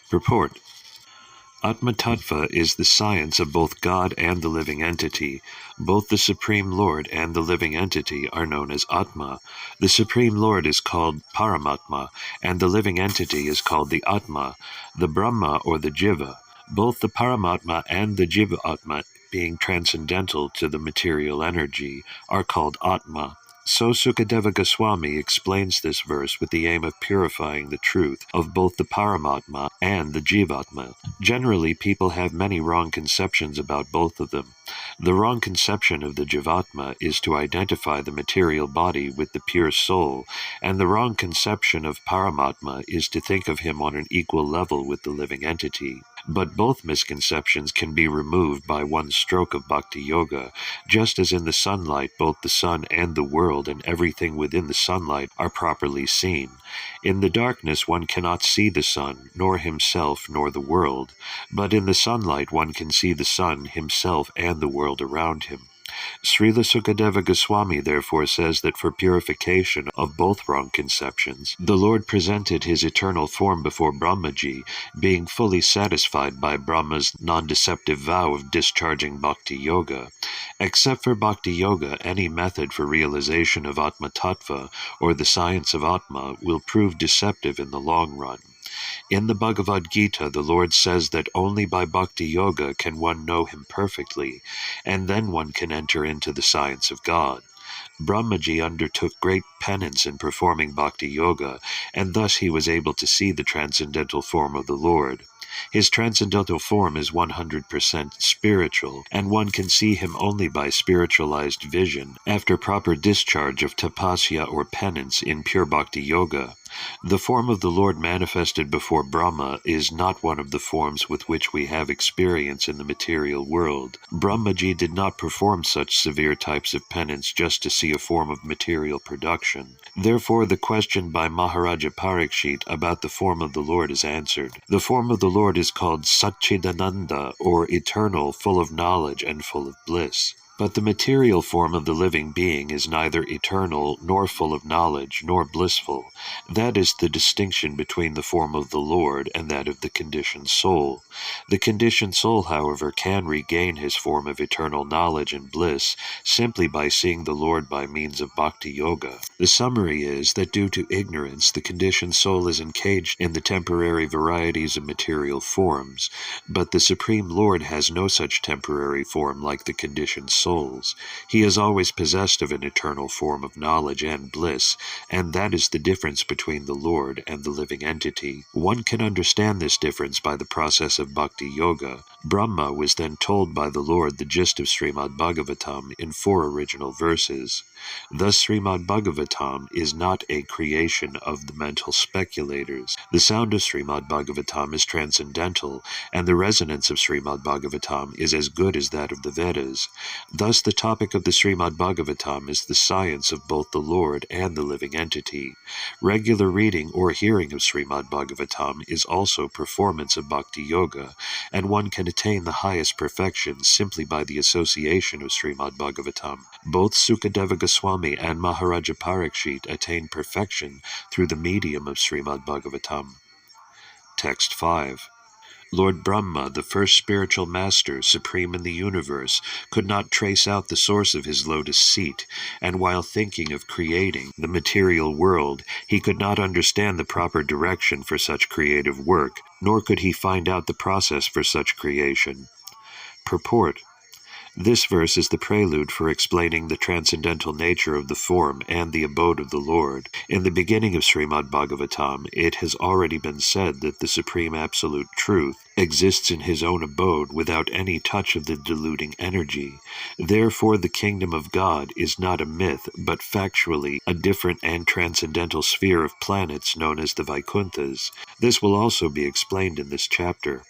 Purport. Atma Tattva is the science of both God and the living entity. Both the Supreme Lord and the living entity are known as Atma. The Supreme Lord is called Paramatma, and the living entity is called the Atma, the Brahma or the Jiva. Both the Paramatma and the Jiva Atma, being transcendental to the material energy, are called Atma. So Sukadeva Goswami explains this verse with the aim of purifying the truth of both the Paramatma and the Jivatma. Generally, people have many wrong conceptions about both of them. The wrong conception of the Jivatma is to identify the material body with the pure soul, and the wrong conception of Paramatma is to think of him on an equal level with the living entity. But both misconceptions can be removed by one stroke of Bhakti Yoga, just as in the sunlight both the sun and the world and everything within the sunlight are properly seen. In the darkness one cannot see the sun, nor himself, nor the world, but in the sunlight one can see the sun, himself, and the world around him. Srila Sukadeva Goswami therefore says that for purification of both wrong conceptions, the Lord presented his eternal form before Brahmaji, being fully satisfied by Brahma's non-deceptive vow of discharging Bhakti Yoga. Except for Bhakti Yoga, any method for realization of Atma Tattva, or the science of Atma, will prove deceptive in the long run. In the Bhagavad Gita, the Lord says that only by Bhakti Yoga can one know him perfectly, and then one can enter into the science of God. Brahmaji undertook great penance in performing Bhakti Yoga, and thus he was able to see the transcendental form of the Lord. His transcendental form is 100% spiritual, and one can see him only by spiritualized vision, after proper discharge of tapasya or penance in pure Bhakti Yoga. The form of the Lord manifested before Brahma is not one of the forms with which we have experience in the material world. Brahmaji did not perform such severe types of penance just to see a form of material production. Therefore, the question by Maharaja Parikshit about the form of the Lord is answered. The form of the Lord is called Satchidananda, or eternal, full of knowledge and full of bliss. But the material form of the living being is neither eternal, nor full of knowledge, nor blissful. That is the distinction between the form of the Lord and that of the conditioned soul. The conditioned soul, however, can regain his form of eternal knowledge and bliss simply by seeing the Lord by means of Bhakti Yoga. The summary is that due to ignorance, the conditioned soul is encaged in the temporary varieties of material forms, but the Supreme Lord has no such temporary form like the conditioned souls. He is always possessed of an eternal form of knowledge and bliss, and that is the difference between the Lord and the living entity. One can understand this difference by the process of Bhakti Yoga. Brahma was then told by the Lord the gist of Srimad Bhagavatam in 4 original verses. Thus Srimad Bhagavatam is not a creation of the mental speculators. The sound of Srimad Bhagavatam is transcendental, and the resonance of Srimad Bhagavatam is as good as that of the Vedas. Thus the topic of the Srimad Bhagavatam is the science of both the Lord and the living entity. Regular reading or hearing of Srimad Bhagavatam is also performance of Bhakti Yoga, and one can attain the highest perfection simply by the association of Srimad Bhagavatam. Both Sukadeva Goswami and Maharaja Parikshit attained perfection through the medium of Srimad Bhagavatam. Text 5. Lord Brahma, the first spiritual master, supreme in the universe, could not trace out the source of his lotus seat, and while thinking of creating the material world, he could not understand the proper direction for such creative work, nor could he find out the process for such creation. Purport. This verse is the prelude for explaining the transcendental nature of the form and the abode of the Lord. In the beginning of Srimad Bhagavatam, it has already been said that the Supreme Absolute Truth exists in his own abode without any touch of the deluding energy. Therefore, the kingdom of God is not a myth, but factually a different and transcendental sphere of planets known as the Vaikunthas. This will also be explained in this chapter.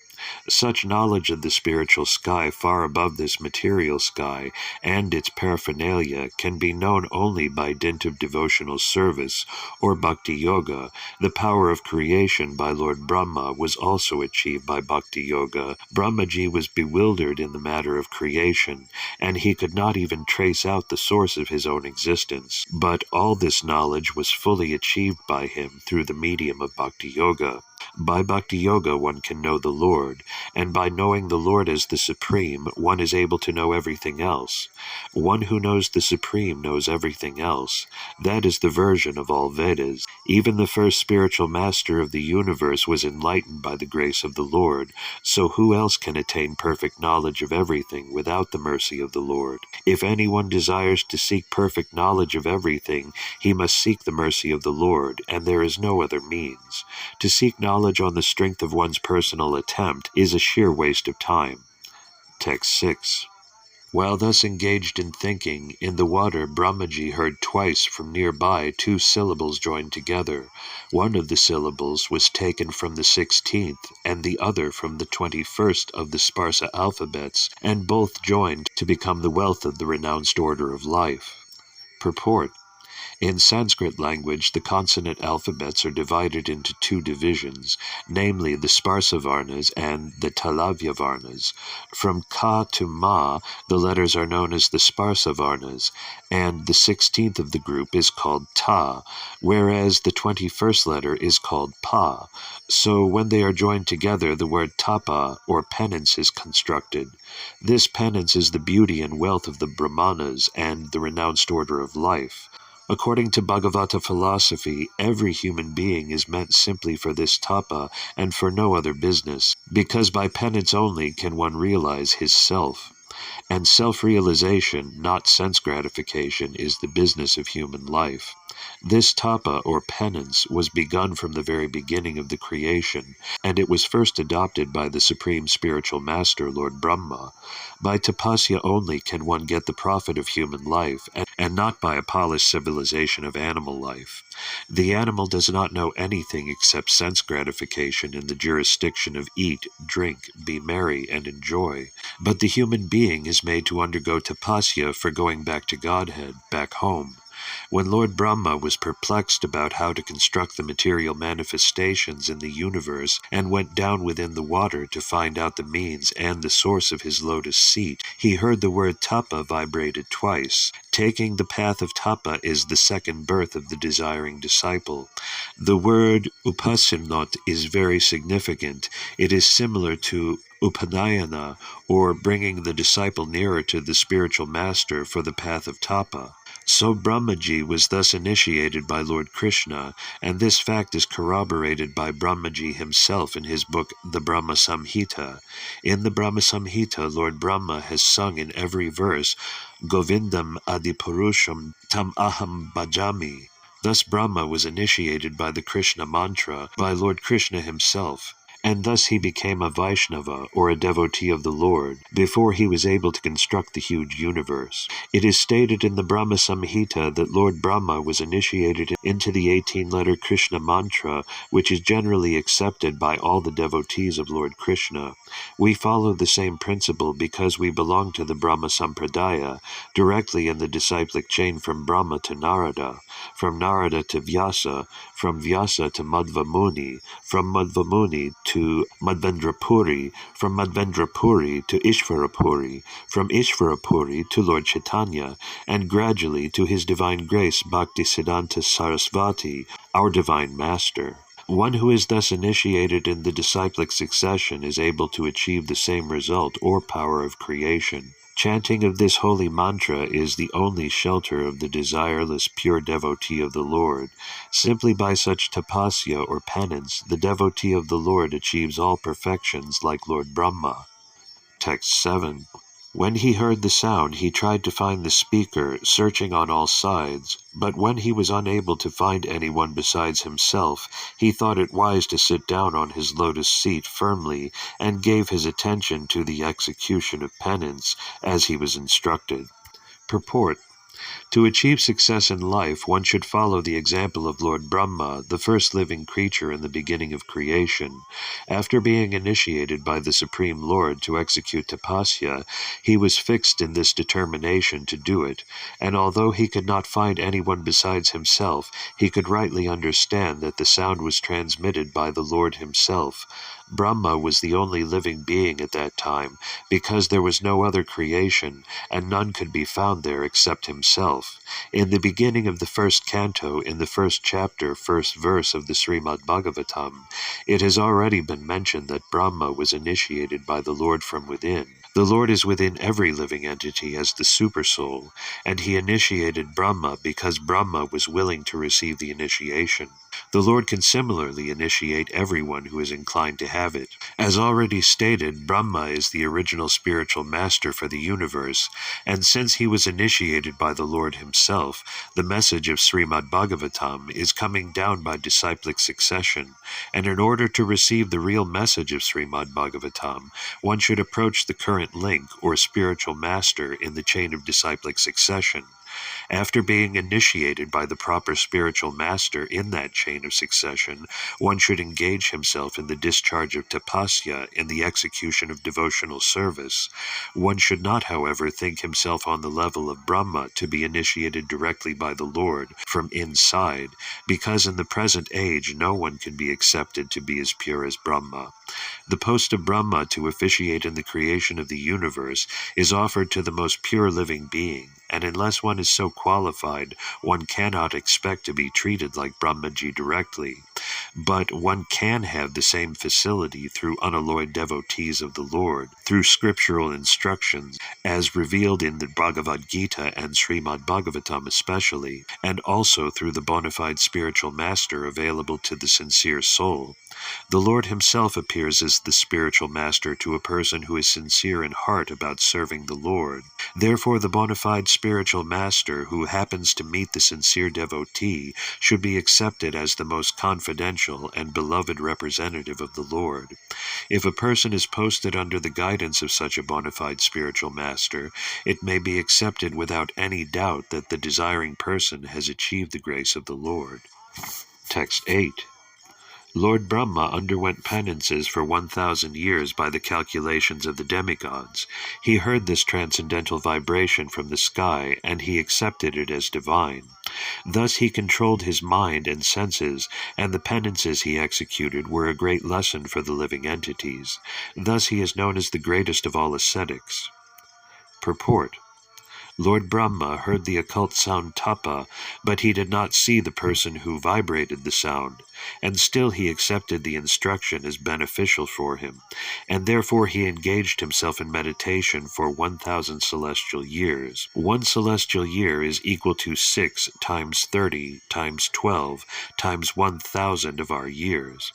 Such knowledge of the spiritual sky far above this material sky and its paraphernalia can be known only by dint of devotional service or Bhakti Yoga. The power of creation by Lord Brahma was also achieved by Bhakti Yoga. Brahmaji was bewildered in the matter of creation, and he could not even trace out the source of his own existence. But all this knowledge was fully achieved by him through the medium of Bhakti Yoga. By Bhakti Yoga one can know the Lord, and by knowing the Lord as the Supreme, one is able to know everything else. One who knows the Supreme knows everything else. That is the version of all Vedas. Even the first spiritual master of the universe was enlightened by the grace of the Lord, so who else can attain perfect knowledge of everything without the mercy of the Lord? If anyone desires to seek perfect knowledge of everything, he must seek the mercy of the Lord, and there is no other means. To seek knowledge on the strength of one's personal attempt is a sheer waste of time. Text 6. While thus engaged in thinking, in the water Brahmaji heard twice from nearby 2 syllables joined together. One of the syllables was taken from the 16th, and the other from the 21st of the Sparsa alphabets, and both joined to become the wealth of the renounced order of life. Purport. In Sanskrit language, the consonant alphabets are divided into 2 divisions, namely the Sparsa Varnas and the Talavya Varnas. From Ka to Ma, the letters are known as the Sparsa Varnas, and the 16th of the group is called Ta, whereas the 21st letter is called Pa. So when they are joined together, the word tapa, or penance, is constructed. This penance is the beauty and wealth of the Brahmanas and the renounced order of life. According to Bhagavata philosophy, every human being is meant simply for this tapa and for no other business, because by penance only can one realize his self. And self-realization, not sense gratification, is the business of human life. This tapa, or penance, was begun from the very beginning of the creation, and it was first adopted by the Supreme Spiritual Master, Lord Brahma. By tapasya only can one get the profit of human life, and not by a polished civilization of animal life. The animal does not know anything except sense gratification in the jurisdiction of eat, drink, be merry, and enjoy. But the human being is made to undergo tapasya for going back to Godhead, back home. When Lord Brahma was perplexed about how to construct the material manifestations in the universe and went down within the water to find out the means and the source of his lotus seat, he heard the word tapa vibrated twice. Taking the path of tapa is the second birth of the desiring disciple. The word upasinot is very significant. It is similar to upanayana, or bringing the disciple nearer to the spiritual master for the path of tapa. So Brahmaji was thus initiated by Lord Krishna, and this fact is corroborated by Brahmaji himself in his book The Brahma Samhita. In the Brahma Samhita, Lord Brahma has sung in every verse, Govindam Adipurusham Tam Aham Bhajami. Thus Brahma was initiated by the Krishna mantra by Lord Krishna himself, and thus he became a Vaishnava, or a devotee of the Lord, before he was able to construct the huge universe. It is stated in the Brahma Samhita that Lord Brahma was initiated into the 18-letter Krishna mantra, which is generally accepted by all the devotees of Lord Krishna. We follow the same principle because we belong to the Brahma Sampradaya, directly in the disciplic chain from Brahma to Narada, from Narada to Vyasa, from Vyasa to Madhva Muni, from Madhva Muni to Madhvendrapuri, from Madhvendrapuri to Ishvarapuri, from Ishvarapuri to Lord Chaitanya, and gradually to His Divine Grace Bhaktisiddhanta Sarasvati, our Divine Master. One who is thus initiated in the disciplic succession is able to achieve the same result or power of creation. Chanting of this holy mantra is the only shelter of the desireless pure devotee of the Lord. Simply by such tapasya or penance, the devotee of the Lord achieves all perfections like Lord Brahma. Text 7. When he heard the sound, he tried to find the speaker, searching on all sides, but when he was unable to find anyone besides himself, he thought it wise to sit down on his lotus seat firmly and gave his attention to the execution of penance, as he was instructed. Purport. To achieve success in life, one should follow the example of Lord Brahma, the first living creature in the beginning of creation. After being initiated by the Supreme Lord to execute tapasya, he was fixed in this determination to do it, and although he could not find anyone besides himself, he could rightly understand that the sound was transmitted by the Lord himself. Brahma was the only living being at that time, because there was no other creation, and none could be found there except himself. In the beginning of the first canto, in the first chapter, first verse of the Srimad Bhagavatam, it has already been mentioned that Brahma was initiated by the Lord from within. The Lord is within every living entity as the Supersoul, and he initiated Brahma because Brahma was willing to receive the initiation. The Lord can similarly initiate everyone who is inclined to have it. As already stated, Brahma is the original spiritual master for the universe, and since he was initiated by the Lord himself, the message of Srimad Bhagavatam is coming down by disciplic succession, and in order to receive the real message of Srimad Bhagavatam, one should approach the current link or spiritual master in the chain of disciplic succession. After being initiated by the proper spiritual master in that chain of succession, one should engage himself in the discharge of tapasya, in the execution of devotional service. One should not, however, think himself on the level of Brahma to be initiated directly by the Lord from inside, because in the present age no one can be accepted to be as pure as Brahma. The post of Brahma to officiate in the creation of the universe is offered to the most pure living being, and unless one is so qualified, one cannot expect to be treated like Brahmaji directly. But one can have the same facility through unalloyed devotees of the Lord, through scriptural instructions, as revealed in the Bhagavad Gita and Srimad Bhagavatam especially, and also through the bona fide spiritual master available to the sincere soul. The Lord himself appears as the spiritual master to a person who is sincere in heart about serving the Lord. Therefore, the bona fide spiritual master who happens to meet the sincere devotee should be accepted as the most confidential and beloved representative of the Lord. If a person is posted under the guidance of such a bona fide spiritual master, it may be accepted without any doubt that the desiring person has achieved the grace of the Lord. Text 8. Lord Brahma underwent penances for 1,000 years by the calculations of the demigods. He heard this transcendental vibration from the sky, and he accepted it as divine. Thus he controlled his mind and senses, and the penances he executed were a great lesson for the living entities. Thus he is known as the greatest of all ascetics. Purport. Lord Brahma heard the occult sound tapa, but he did not see the person who vibrated the sound, and still he accepted the instruction as beneficial for him, and therefore he engaged himself in meditation for 1,000 celestial years. 1 celestial year is equal to 6 times 30 times 12 times 1,000 of our years.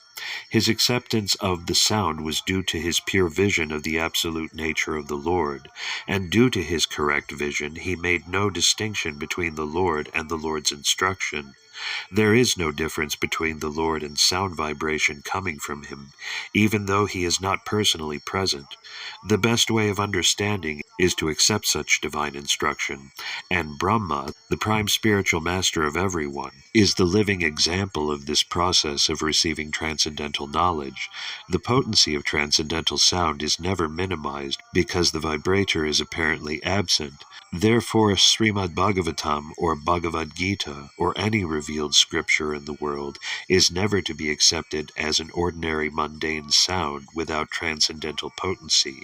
His acceptance of the sound was due to his pure vision of the absolute nature of the Lord, and due to his correct vision he made no distinction between the Lord and the Lord's instruction. There is no difference between the Lord and sound vibration coming from him, even though he is not personally present. The best way of understanding is to accept such divine instruction, and Brahma, the prime spiritual master of everyone, is the living example of this process of receiving transcendental knowledge. The potency of transcendental sound is never minimized because the vibrator is apparently absent. Therefore, Srimad Bhagavatam or Bhagavad Gita or any revealed scripture in the world is never to be accepted as an ordinary mundane sound without transcendental potency.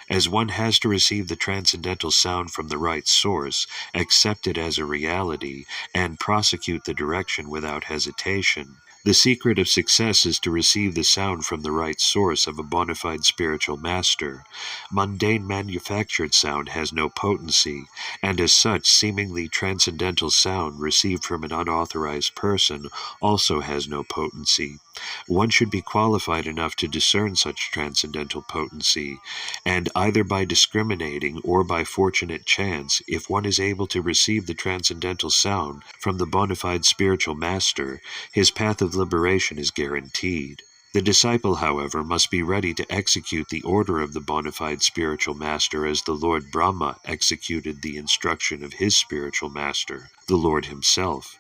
As one has to receive the transcendental sound from the right source, accept it as a reality, and prosecute the direction without hesitation. The secret of success is to receive the sound from the right source of a bona fide spiritual master. Mundane manufactured sound has no potency, and as such seemingly transcendental sound received from an unauthorized person also has no potency. One should be qualified enough to discern such transcendental potency, and either by discriminating or by fortunate chance, if one is able to receive the transcendental sound from the bona fide spiritual master, his path of liberation is guaranteed. The disciple, however, must be ready to execute the order of the bona fide spiritual master as the Lord Brahma executed the instruction of his spiritual master, the Lord himself.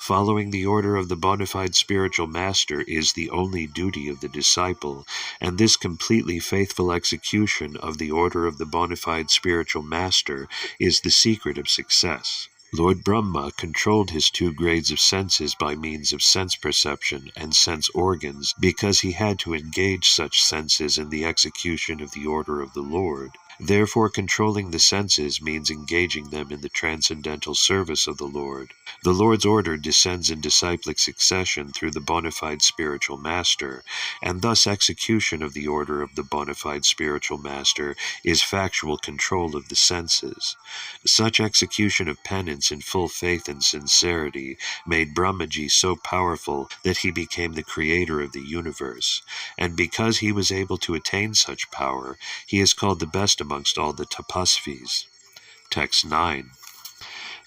Following the order of the bona fide spiritual master is the only duty of the disciple, and this completely faithful execution of the order of the bona fide spiritual master is the secret of success. Lord Brahma controlled his 2 grades of senses by means of sense perception and sense organs because he had to engage such senses in the execution of the order of the Lord. Therefore, controlling the senses means engaging them in the transcendental service of the Lord. The Lord's order descends in disciplic succession through the bona fide spiritual master, and thus execution of the order of the bona fide spiritual master is factual control of the senses. Such execution of penance in full faith and sincerity made Brahmaji so powerful that he became the creator of the universe, and because he was able to attain such power, he is called the best amongst all the tapasvis. Text 9.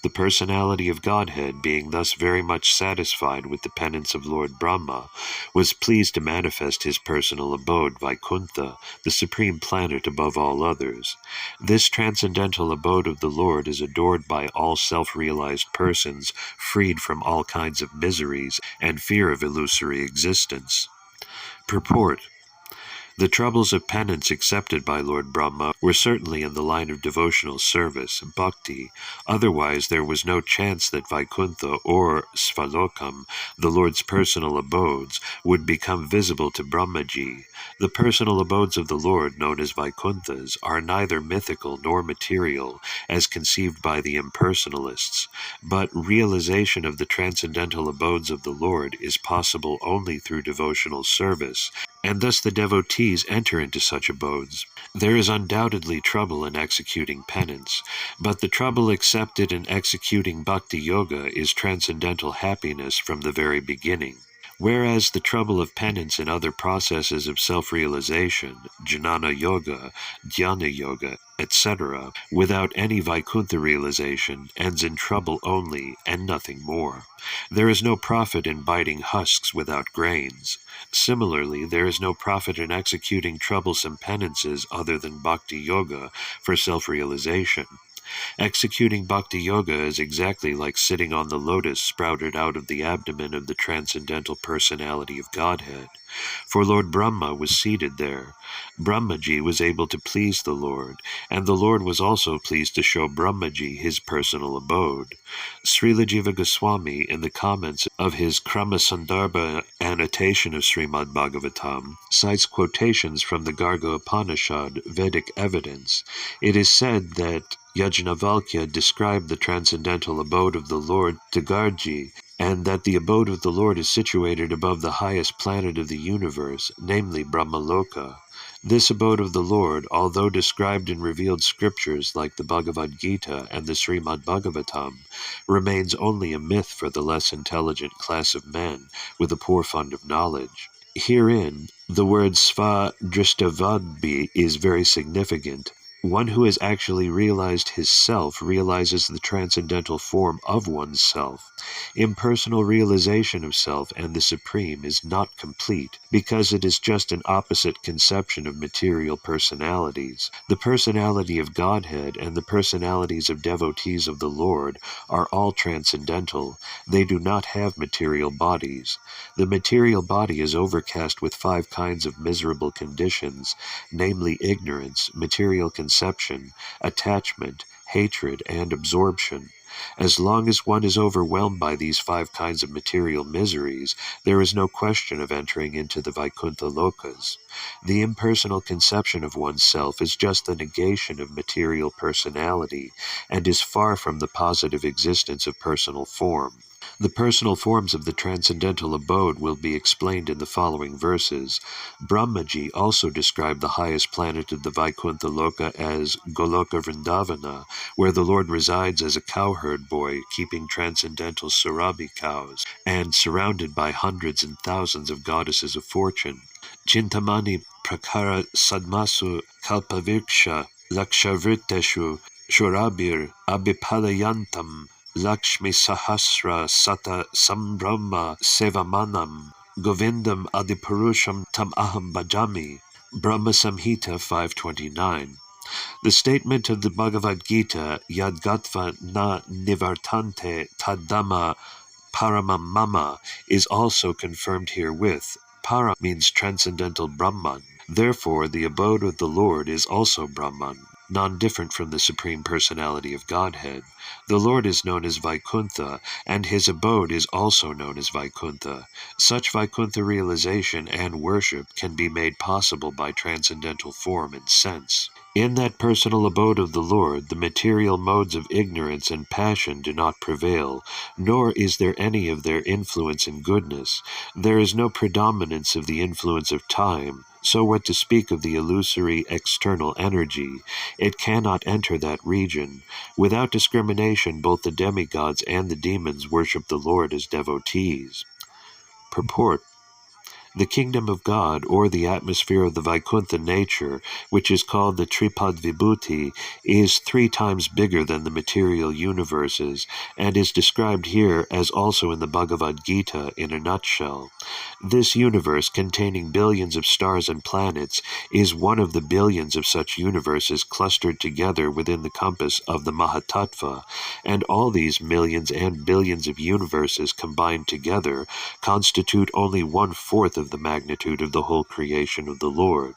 The personality of Godhead, being thus very much satisfied with the penance of Lord Brahma, was pleased to manifest his personal abode, Vaikuntha, the supreme planet above all others. This transcendental abode of the Lord is adored by all self-realized persons, freed from all kinds of miseries and fear of illusory existence. Purport. The troubles of penance accepted by Lord Brahma were certainly in the line of devotional service, bhakti, otherwise there was no chance that Vaikuntha or Svalokam, the Lord's personal abodes, would become visible to Brahmaji. The personal abodes of the Lord, known as Vaikunthas, are neither mythical nor material, as conceived by the impersonalists, but realization of the transcendental abodes of the Lord is possible only through devotional service, and thus the devotees enter into such abodes. There is undoubtedly trouble in executing penance, but the trouble accepted in executing bhakti yoga is transcendental happiness from the very beginning. Whereas the trouble of penance in other processes of self-realization, jnana yoga, dhyana yoga, etc., without any Vaikuntha realization, ends in trouble only and nothing more. There is no profit in biting husks without grains. Similarly, there is no profit in executing troublesome penances other than bhakti yoga for self-realization. Executing bhakti yoga is exactly like sitting on the lotus sprouted out of the abdomen of the transcendental personality of Godhead. For Lord Brahma was seated there. Brahmaji was able to please the Lord, and the Lord was also pleased to show Brahmaji his personal abode. Srila Jiva Goswami, in the comments of his Krama Sandarbha annotation of Srimad Bhagavatam, cites quotations from the Garga Upanishad, Vedic evidence. It is said that Yajnavalkya described the transcendental abode of the Lord to Gargi, and that the abode of the Lord is situated above the highest planet of the universe, namely Brahmaloka. This abode of the Lord, although described in revealed scriptures like the Bhagavad Gita and the Srimad Bhagavatam, remains only a myth for the less intelligent class of men with a poor fund of knowledge. Herein, the word sva drishtavadbi is very significant. One who has actually realized his self realizes the transcendental form of one's self. Impersonal realization of self and the Supreme is not complete, because it is just an opposite conception of material personalities. The personality of Godhead and the personalities of devotees of the Lord are all transcendental. They do not have material bodies. The material body is overcast with 5 kinds of miserable conditions, namely ignorance, material conception, attachment, hatred, and absorption. As long as one is overwhelmed by these 5 kinds of material miseries, there is no question of entering into the Vaikuntha Lokas. The impersonal conception of oneself is just the negation of material personality, and is far from the positive existence of personal form. The personal forms of the transcendental abode will be explained in the following verses. Brahmaji also described the highest planet of the Vaikuntha Loka as Goloka Vrindavana, where the Lord resides as a cowherd boy keeping transcendental Surabhi cows, and surrounded by hundreds and thousands of goddesses of fortune. Chintamani Prakara Sadmasu Kalpavirksha Lakshavriteshu Shurabir Abhipalayantam Lakshmi Sahasra Sata Sambrahma Sevamanam Govindam Adipurusham Tam Aham Bhajami. Brahma Samhita 529. The statement of the Bhagavad Gita, Yadgatva na nivartante tadama paramamama, is also confirmed herewith. Para means transcendental Brahman. Therefore, the abode of the Lord is also Brahman. non-different from the Supreme Personality of Godhead. The Lord is known as Vaikuntha, and his abode is also known as Vaikuntha. Such Vaikuntha realization and worship can be made possible by transcendental form and sense. In that personal abode of the Lord, the material modes of ignorance and passion do not prevail, nor is there any of their influence and goodness. There is no predominance of the influence of time, so what to speak of the illusory external energy? It cannot enter that region. Without discrimination, both the demigods and the demons worship the Lord as devotees. Purport: the kingdom of God, or the atmosphere of the Vaikuntha nature, which is called the Tripad Vibhuti, is 3 times bigger than the material universes, and is described here as also in the Bhagavad Gita in a nutshell. This universe, containing billions of stars and planets, is one of the billions of such universes clustered together within the compass of the Mahatattva, and all these millions and billions of universes combined together constitute only 1/4 of the magnitude of the whole creation of the Lord.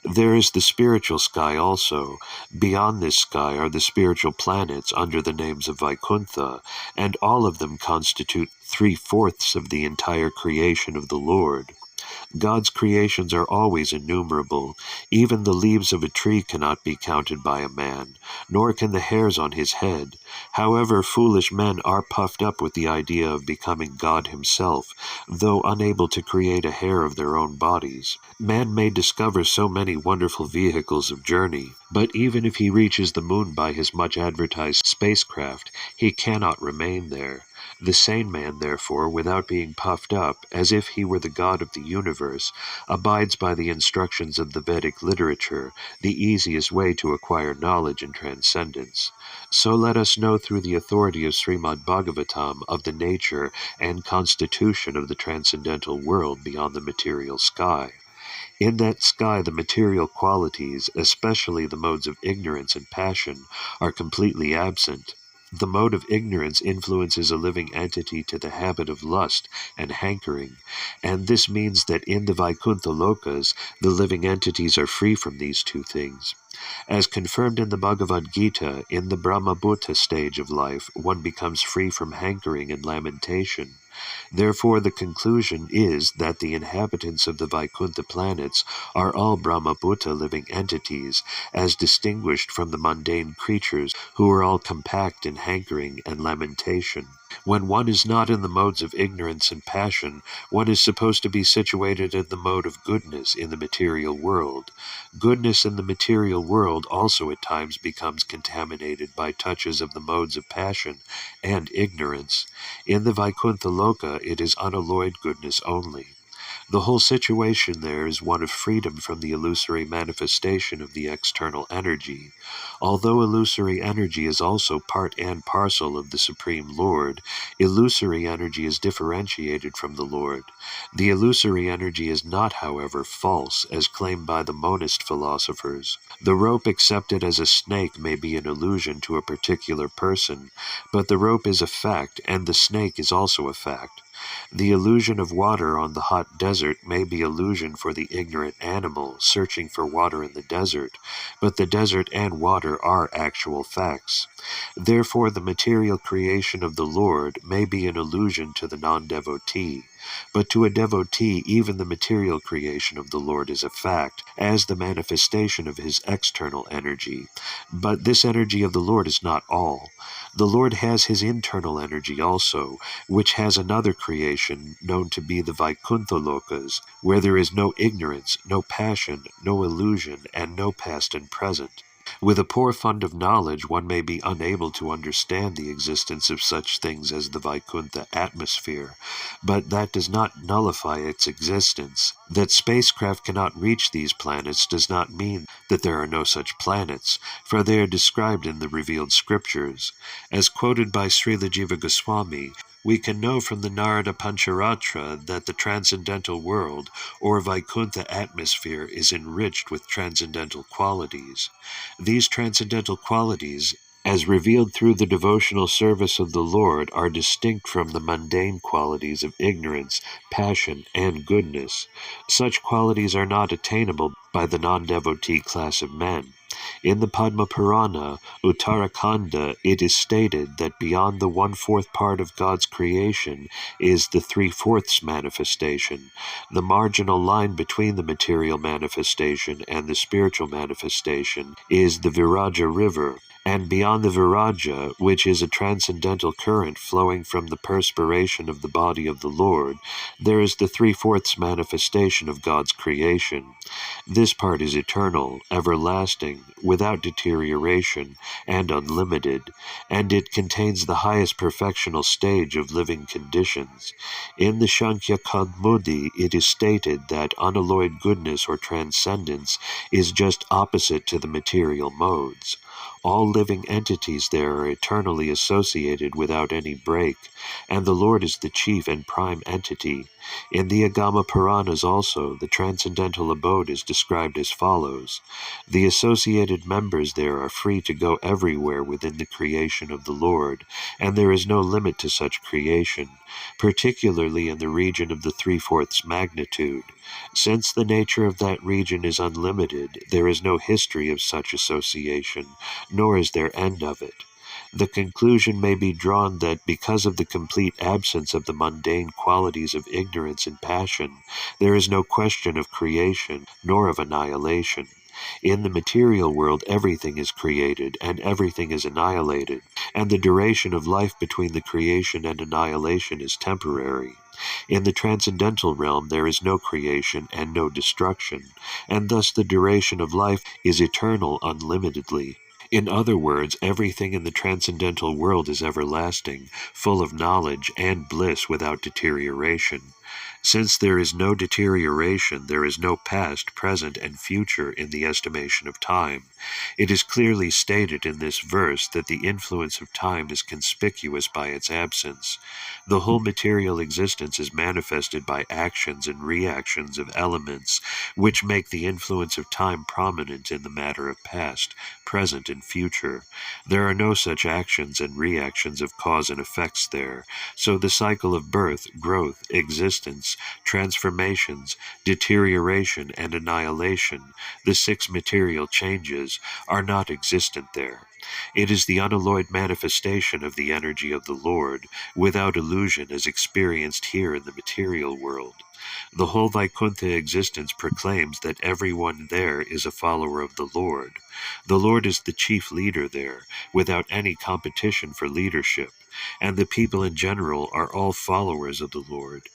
There is the spiritual sky also. Beyond this sky are the spiritual planets under the names of Vaikuntha, and all of them constitute 3/4 of the entire creation of the Lord. God's creations are always innumerable. Even the leaves of a tree cannot be counted by a man, nor can the hairs on his head. However, foolish men are puffed up with the idea of becoming God himself, though unable to create a hair of their own bodies. Man may discover so many wonderful vehicles of journey, but even if he reaches the moon by his much advertised spacecraft, he cannot remain there. The sane man, therefore, without being puffed up, as if he were the god of the universe, abides by the instructions of the Vedic literature, the easiest way to acquire knowledge and transcendence. So let us know through the authority of Srimad Bhagavatam of the nature and constitution of the transcendental world beyond the material sky. In that sky the material qualities, especially the modes of ignorance and passion, are completely absent. The mode of ignorance influences a living entity to the habit of lust and hankering, and this means that in the Vaikuntha lokas, the living entities are free from these 2 things. As confirmed in the Bhagavad Gita, in the Brahmabhuta stage of life, one becomes free from hankering and lamentation. Therefore, the conclusion is that the inhabitants of the Vaikuntha planets are all Brahmabhuta living entities, as distinguished from the mundane creatures who are all compact in hankering and lamentation. When one is not in the modes of ignorance and passion, one is supposed to be situated in the mode of goodness in the material world. Goodness in the material world also at times becomes contaminated by touches of the modes of passion and ignorance. In the Vaikuntha Loka, it is unalloyed goodness only. The whole situation there is one of freedom from the illusory manifestation of the external energy. Although illusory energy is also part and parcel of the Supreme Lord, illusory energy is differentiated from the Lord. The illusory energy is not, however, false, as claimed by the monist philosophers. The rope accepted as a snake may be an illusion to a particular person, but the rope is a fact, and the snake is also a fact. The illusion of water on the hot desert may be illusion for the ignorant animal searching for water in the desert, but the desert and water are actual facts. Therefore, the material creation of the Lord may be an illusion to the non-devotee, but to a devotee even the material creation of the Lord is a fact, as the manifestation of his external energy. But this energy of the Lord is not all. The Lord has his internal energy also, which has another creation known to be the Vaikuntha Lokas, where there is no ignorance, no passion, no illusion, and no past and present. With a poor fund of knowledge, one may be unable to understand the existence of such things as the Vaikuntha atmosphere, but that does not nullify its existence. That spacecraft cannot reach these planets does not mean that there are no such planets, for they are described in the revealed scriptures. As quoted by Srila Jiva Goswami, we can know from the Narada Pancharatra that the transcendental world, or Vaikuntha atmosphere, is enriched with transcendental qualities. These transcendental qualities, as revealed through the devotional service of the Lord, are distinct from the mundane qualities of ignorance, passion, and goodness. Such qualities are not attainable by the non-devotee class of men. In the Padma Purana, Uttarakhanda, it is stated that beyond the 1/4 part of God's creation is the 3/4 manifestation. The marginal line between the material manifestation and the spiritual manifestation is the Viraja river. And beyond the Viraja, which is a transcendental current flowing from the perspiration of the body of the Lord, there is the 3/4 manifestation of God's creation. This part is eternal, everlasting, without deterioration, and unlimited, and it contains the highest perfectional stage of living conditions. In the Sankhya Kaumudi, it is stated that unalloyed goodness or transcendence is just opposite to the material modes. All living entities there are eternally associated without any break, and the Lord is the chief and prime entity. In the Agama Puranas also, the transcendental abode is described as follows. The associated members there are free to go everywhere within the creation of the Lord, and there is no limit to such creation, particularly in the region of the 3/4 magnitude. Since the nature of that region is unlimited, there is no history of such association, nor is there end of it. The conclusion may be drawn that because of the complete absence of the mundane qualities of ignorance and passion, there is no question of creation, nor of annihilation. In the material world, everything is created and everything is annihilated, and the duration of life between the creation and annihilation is temporary. In the transcendental realm, there is no creation and no destruction, and thus the duration of life is eternal unlimitedly. In other words, everything in the transcendental world is everlasting, full of knowledge and bliss without deterioration. Since there is no deterioration, there is no past, present, and future in the estimation of time. It is clearly stated in this verse that the influence of time is conspicuous by its absence. The whole material existence is manifested by actions and reactions of elements, which make the influence of time prominent in the matter of past, present, and future. There are no such actions and reactions of cause and effects there, so the cycle of birth, growth, existence, transformations, deterioration, and annihilation, the 6 material changes, are not existent there. It is the unalloyed manifestation of the energy of the Lord, without illusion as experienced here in the material world. The whole Vaikuntha existence proclaims that everyone there is a follower of the Lord. The Lord is the chief leader there, without any competition for leadership, and the people in general are all followers of the Lord.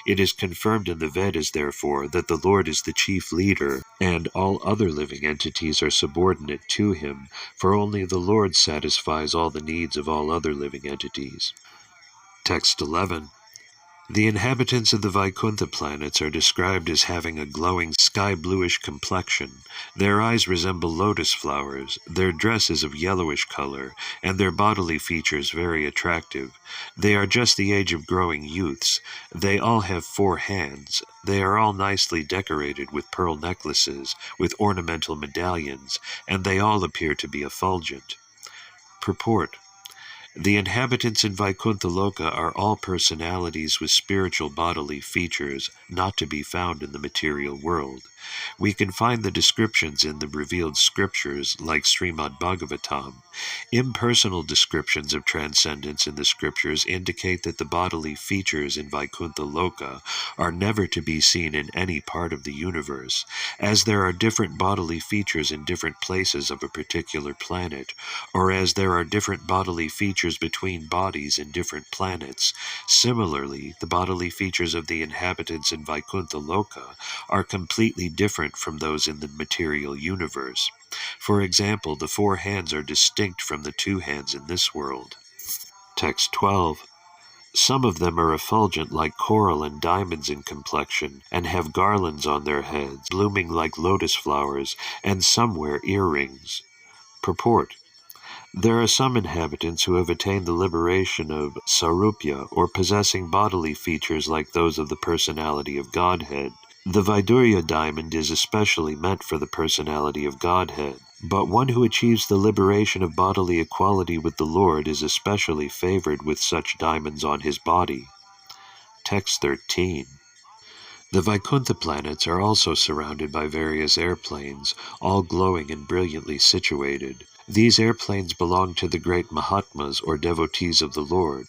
It is confirmed in the Vedas, therefore, that the Lord is the chief leader, and all other living entities are subordinate to him, for only the Lord satisfies all the needs of all other living entities. Text 11. The inhabitants of the Vaikuntha planets are described as having a glowing sky-bluish complexion. Their eyes resemble lotus flowers, their dress is of yellowish color, and their bodily features very attractive. They are just the age of growing youths. They all have 4 hands. They are all nicely decorated with pearl necklaces, with ornamental medallions, and they all appear to be effulgent. Purport. The inhabitants in Vaikuntha Loka are all personalities with spiritual bodily features not to be found in the material world. We can find the descriptions in the revealed scriptures like Srimad Bhagavatam. Impersonal descriptions of transcendence in the scriptures indicate that the bodily features in Vaikuntha Loka are never to be seen in any part of the universe, as there are different bodily features in different places of a particular planet, or as there are different bodily features between bodies in different planets. Similarly, the bodily features of the inhabitants in Vaikuntha Loka are completely different from those in the material universe. For example, the 4 hands are distinct from the 2 hands in this world. Text 12. Some of them are effulgent like coral and diamonds in complexion, and have garlands on their heads, blooming like lotus flowers, and some wear earrings. Purport. There are some inhabitants who have attained the liberation of Sarupya, or possessing bodily features like those of the personality of Godhead. The Vaidurya diamond is especially meant for the personality of Godhead, but one who achieves the liberation of bodily equality with the Lord is especially favored with such diamonds on his body. Text 13. The Vaikuntha planets are also surrounded by various airplanes, all glowing and brilliantly situated. These airplanes belong to the great Mahatmas or devotees of the Lord.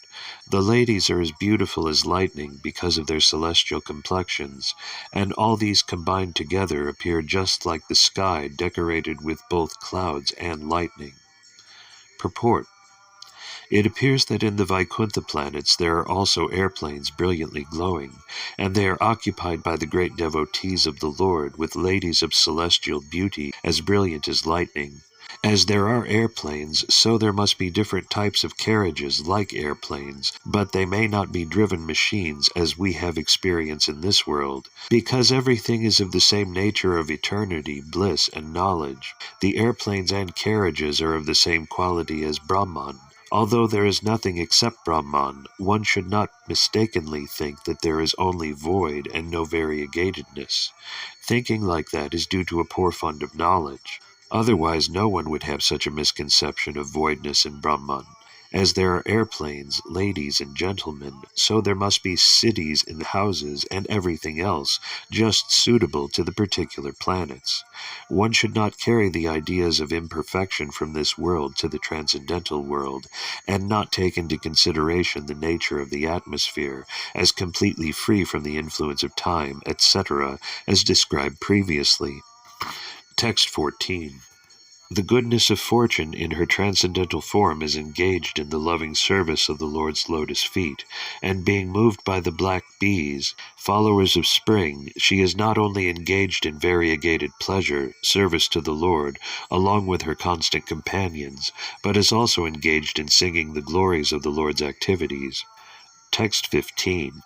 The ladies are as beautiful as lightning because of their celestial complexions, and all these combined together appear just like the sky decorated with both clouds and lightning. Purport. It appears that in the Vaikuntha planets there are also airplanes brilliantly glowing, and they are occupied by the great devotees of the Lord with ladies of celestial beauty as brilliant as lightning. As there are airplanes, so there must be different types of carriages like airplanes, but they may not be driven machines as we have experience in this world. Because everything is of the same nature of eternity, bliss, and knowledge, the airplanes and carriages are of the same quality as Brahman. Although there is nothing except Brahman, one should not mistakenly think that there is only void and no variegatedness. Thinking like that is due to a poor fund of knowledge. Otherwise no one would have such a misconception of voidness in Brahman. As there are airplanes, ladies, and gentlemen, so there must be cities and houses and everything else, just suitable to the particular planets. One should not carry the ideas of imperfection from this world to the transcendental world, and not take into consideration the nature of the atmosphere as completely free from the influence of time, etc., as described previously. Text 14. The goodness of fortune in her transcendental form is engaged in the loving service of the Lord's lotus feet, and being moved by the black bees, followers of spring, she is not only engaged in variegated pleasure, service to the Lord, along with her constant companions, but is also engaged in singing the glories of the Lord's activities. Text 15.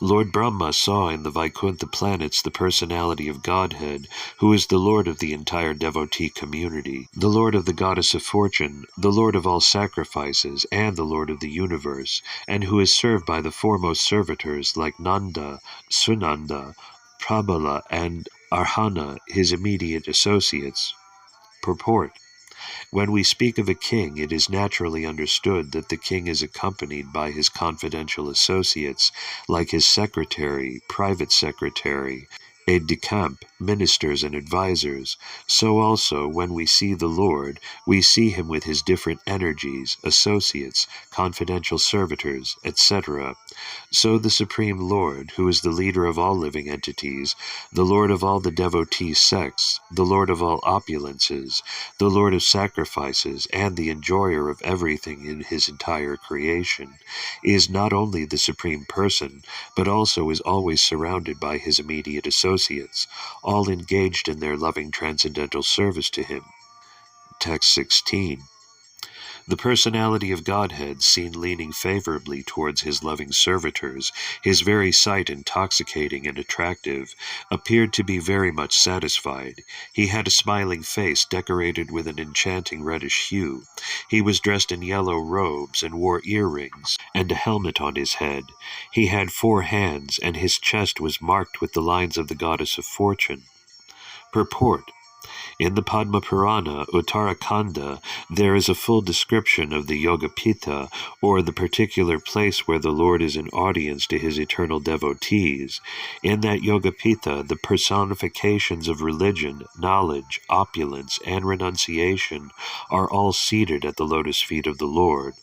Lord Brahma saw in the Vaikuntha planets the personality of Godhead, who is the Lord of the entire devotee community, the Lord of the goddess of fortune, the Lord of all sacrifices, and the Lord of the universe, and who is served by the foremost servitors like Nanda, Sunanda, Prabala, and Arhana, his immediate associates. Purport. When we speak of a king, it is naturally understood that the king is accompanied by his confidential associates, like his secretary, private secretary, aide-de-camp, ministers and advisors. So also, when we see the Lord, we see him with his different energies, associates, confidential servitors, etc. So the Supreme Lord, who is the leader of all living entities, the Lord of all the devotee sects, the Lord of all opulences, the Lord of sacrifices, and the enjoyer of everything in his entire creation, is not only the Supreme Person, but also is always surrounded by his immediate associates, all engaged in their loving transcendental service to him. Text 16. The personality of Godhead, seen leaning favorably towards his loving servitors, his very sight intoxicating and attractive, appeared to be very much satisfied. He had a smiling face decorated with an enchanting reddish hue. He was dressed in yellow robes and wore earrings and a helmet on his head. He had 4 hands, and his chest was marked with the lines of the goddess of fortune. Purport. In the Padma Purana, Uttarakanda, there is a full description of the Yogapita, or the particular place where the Lord is in audience to his eternal devotees. In that Yogapita, the personifications of religion, knowledge, opulence, and renunciation are all seated at the lotus feet of the Lord.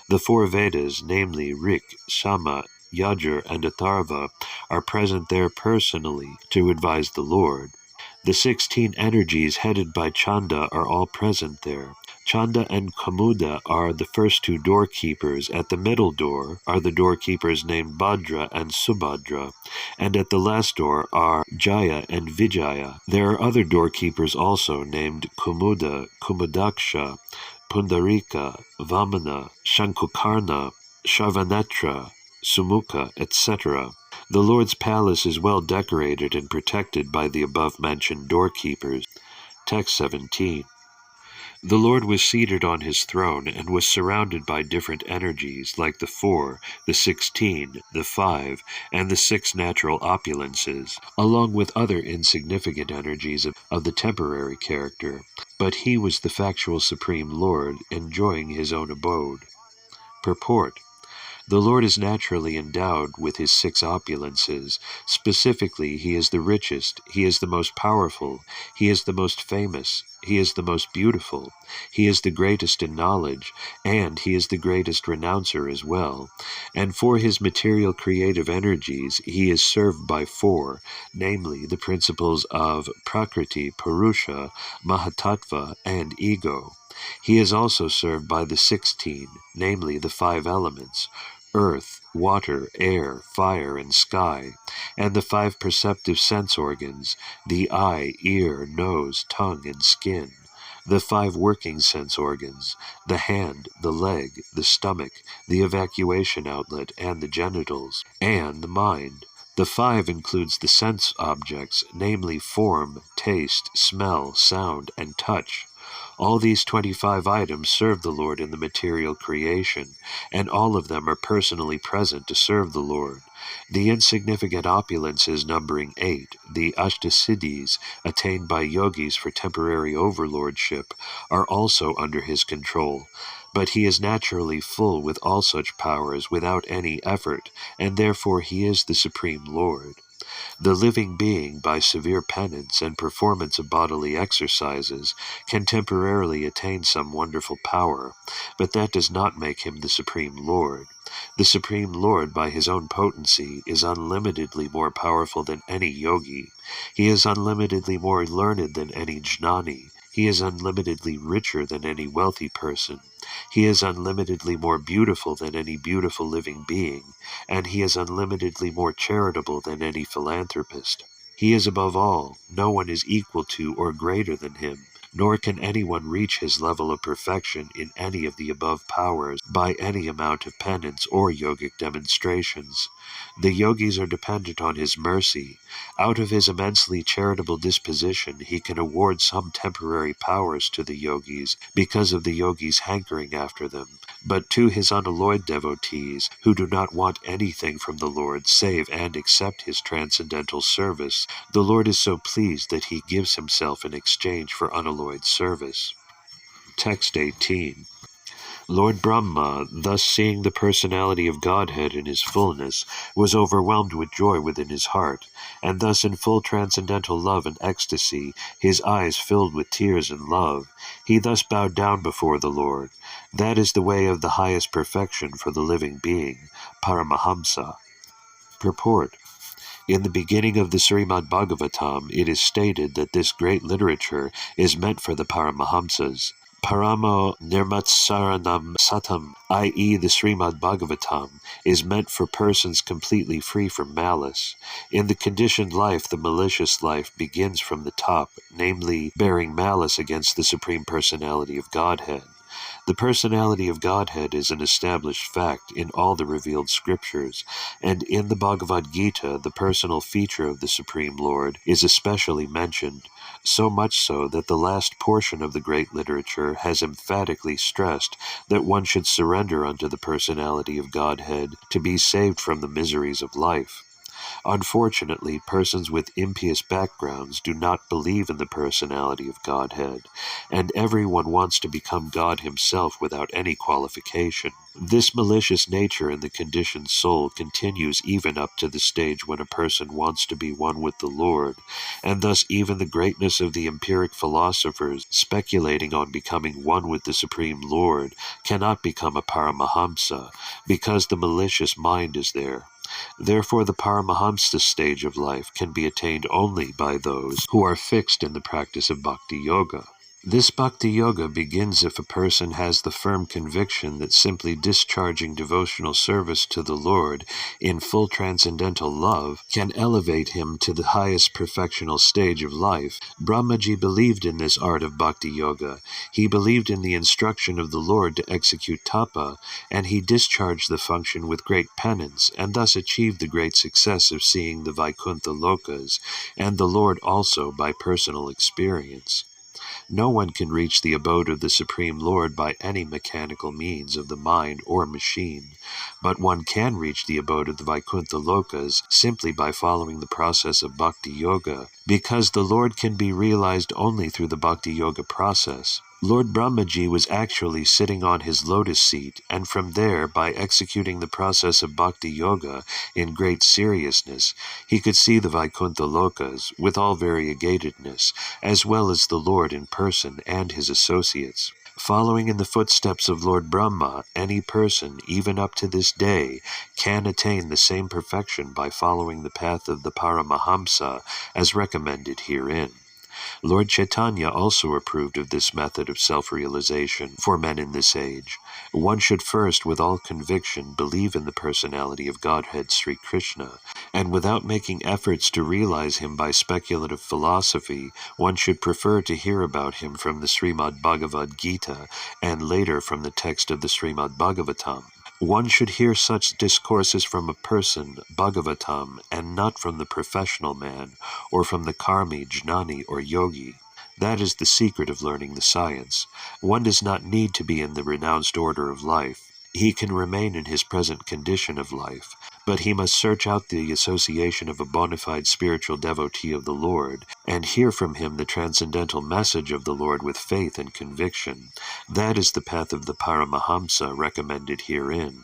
The 4 Vedas, namely Rik, Sama, Yajur, and Atharva, are present there personally to advise the Lord. The 16 energies headed by Chanda are all present there. Chanda and Kamuda are the first 2 doorkeepers. At the middle door are the doorkeepers named Bhadra and Subhadra, and at the last door are Jaya and Vijaya. There are other doorkeepers also named Kumuda, Kumudaksha, Pundarika, Vamana, Shankukarna, Shavanetra, Sumukha, etc. The Lord's palace is well decorated and protected by the above-mentioned doorkeepers. Text 17. The Lord was seated on his throne and was surrounded by different energies like the 4, the 16, the 5, and the 6 natural opulences, along with other insignificant energies of the temporary character. But he was the factual Supreme Lord, enjoying his own abode. Purport. The Lord is naturally endowed with his 6 opulences. Specifically, he is the richest, he is the most powerful, he is the most famous, he is the most beautiful, he is the greatest in knowledge, and he is the greatest renouncer as well. And for his material creative energies, he is served by 4, namely the principles of Prakriti, Purusha, Mahatattva, and Ego. He is also served by the 16, namely the 5 elements, earth, water, air, fire, and sky, and the 5 perceptive sense organs, the eye, ear, nose, tongue, and skin, the 5 working sense organs, the hand, the leg, the stomach, the evacuation outlet, and the genitals, and the mind. The 5 includes the sense objects, namely form, taste, smell, sound, and touch. All these 25 items serve the Lord in the material creation, and all of them are personally present to serve the Lord. The insignificant opulences numbering 8, the Ashtasiddhis, attained by yogis for temporary overlordship, are also under his control. But he is naturally full with all such powers without any effort, and therefore he is the Supreme Lord. The living being, by severe penance and performance of bodily exercises, can temporarily attain some wonderful power, but that does not make him the Supreme Lord. The Supreme Lord, by his own potency, is unlimitedly more powerful than any yogi. He is unlimitedly more learned than any jnani. He is unlimitedly richer than any wealthy person. He is unlimitedly more beautiful than any beautiful living being, and he is unlimitedly more charitable than any philanthropist. He is above all, no one is equal to or greater than him, nor can anyone reach his level of perfection in any of the above powers by any amount of penance or yogic demonstrations. The yogis are dependent on his mercy. Out of his immensely charitable disposition, he can award some temporary powers to the yogis because of the yogis' hankering after them. But to his unalloyed devotees, who do not want anything from the Lord save and accept his transcendental service, the Lord is so pleased that he gives himself in exchange for unalloyed service. Text 18. Lord Brahma, thus seeing the personality of Godhead in his fullness, was overwhelmed with joy within his heart, and thus in full transcendental love and ecstasy, his eyes filled with tears and love, he thus bowed down before the Lord. That is the way of the highest perfection for the living being, Paramahamsa. Purport. In the beginning of the Srimad Bhagavatam, it is stated that this great literature is meant for the Paramahamsas. Paramo Nirmatsaranam Satam, i.e. the Srimad Bhagavatam, is meant for persons completely free from malice. In the conditioned life, the malicious life begins from the top, namely, bearing malice against the Supreme Personality of Godhead. The personality of Godhead is an established fact in all the revealed scriptures, and in the Bhagavad Gita, the personal feature of the Supreme Lord is especially mentioned, so much so that the last portion of the great literature has emphatically stressed that one should surrender unto the personality of Godhead to be saved from the miseries of life. Unfortunately, persons with impious backgrounds do not believe in the personality of Godhead, and everyone wants to become God himself without any qualification. This malicious nature in the conditioned soul continues even up to the stage when a person wants to be one with the Lord, and thus even the greatness of the empiric philosophers speculating on becoming one with the Supreme Lord cannot become a Paramahamsa, because the malicious mind is there. Therefore, the Paramahamsa stage of life can be attained only by those who are fixed in the practice of Bhakti Yoga. This Bhakti Yoga begins if a person has the firm conviction that simply discharging devotional service to the Lord in full transcendental love can elevate him to the highest perfectional stage of life. Brahmaji believed in this art of Bhakti Yoga. He believed in the instruction of the Lord to execute tapa, and he discharged the function with great penance, and thus achieved the great success of seeing the Vaikuntha Lokas, and the Lord also by personal experience. No one can reach the abode of the Supreme Lord by any mechanical means of the mind or machine, but one can reach the abode of the Vaikuntha Lokas simply by following the process of Bhakti Yoga, because the Lord can be realized only through the Bhakti Yoga process. Lord Brahmaji was actually sitting on his lotus seat, and from there, by executing the process of bhakti yoga in great seriousness, he could see the Vaikuntha lokas with all variegatedness, as well as the Lord in person and his associates. Following in the footsteps of Lord Brahma, any person, even up to this day, can attain the same perfection by following the path of the Paramahamsa as recommended herein. Lord Chaitanya also approved of this method of self-realization for men in this age. One should first, with all conviction, believe in the personality of Godhead Sri Krishna, and without making efforts to realize him by speculative philosophy, one should prefer to hear about him from the Srimad Bhagavad Gita and later from the text of the Srimad Bhagavatam. One should hear such discourses from a person, Bhagavatam, and not from the professional man, or from the karmi, jnani, or yogi. That is the secret of learning the science. One does not need to be in the renounced order of life. He can remain in his present condition of life, but he must search out the association of a bona fide spiritual devotee of the Lord, and hear from him the transcendental message of the Lord with faith and conviction. That is the path of the Paramahamsa recommended herein.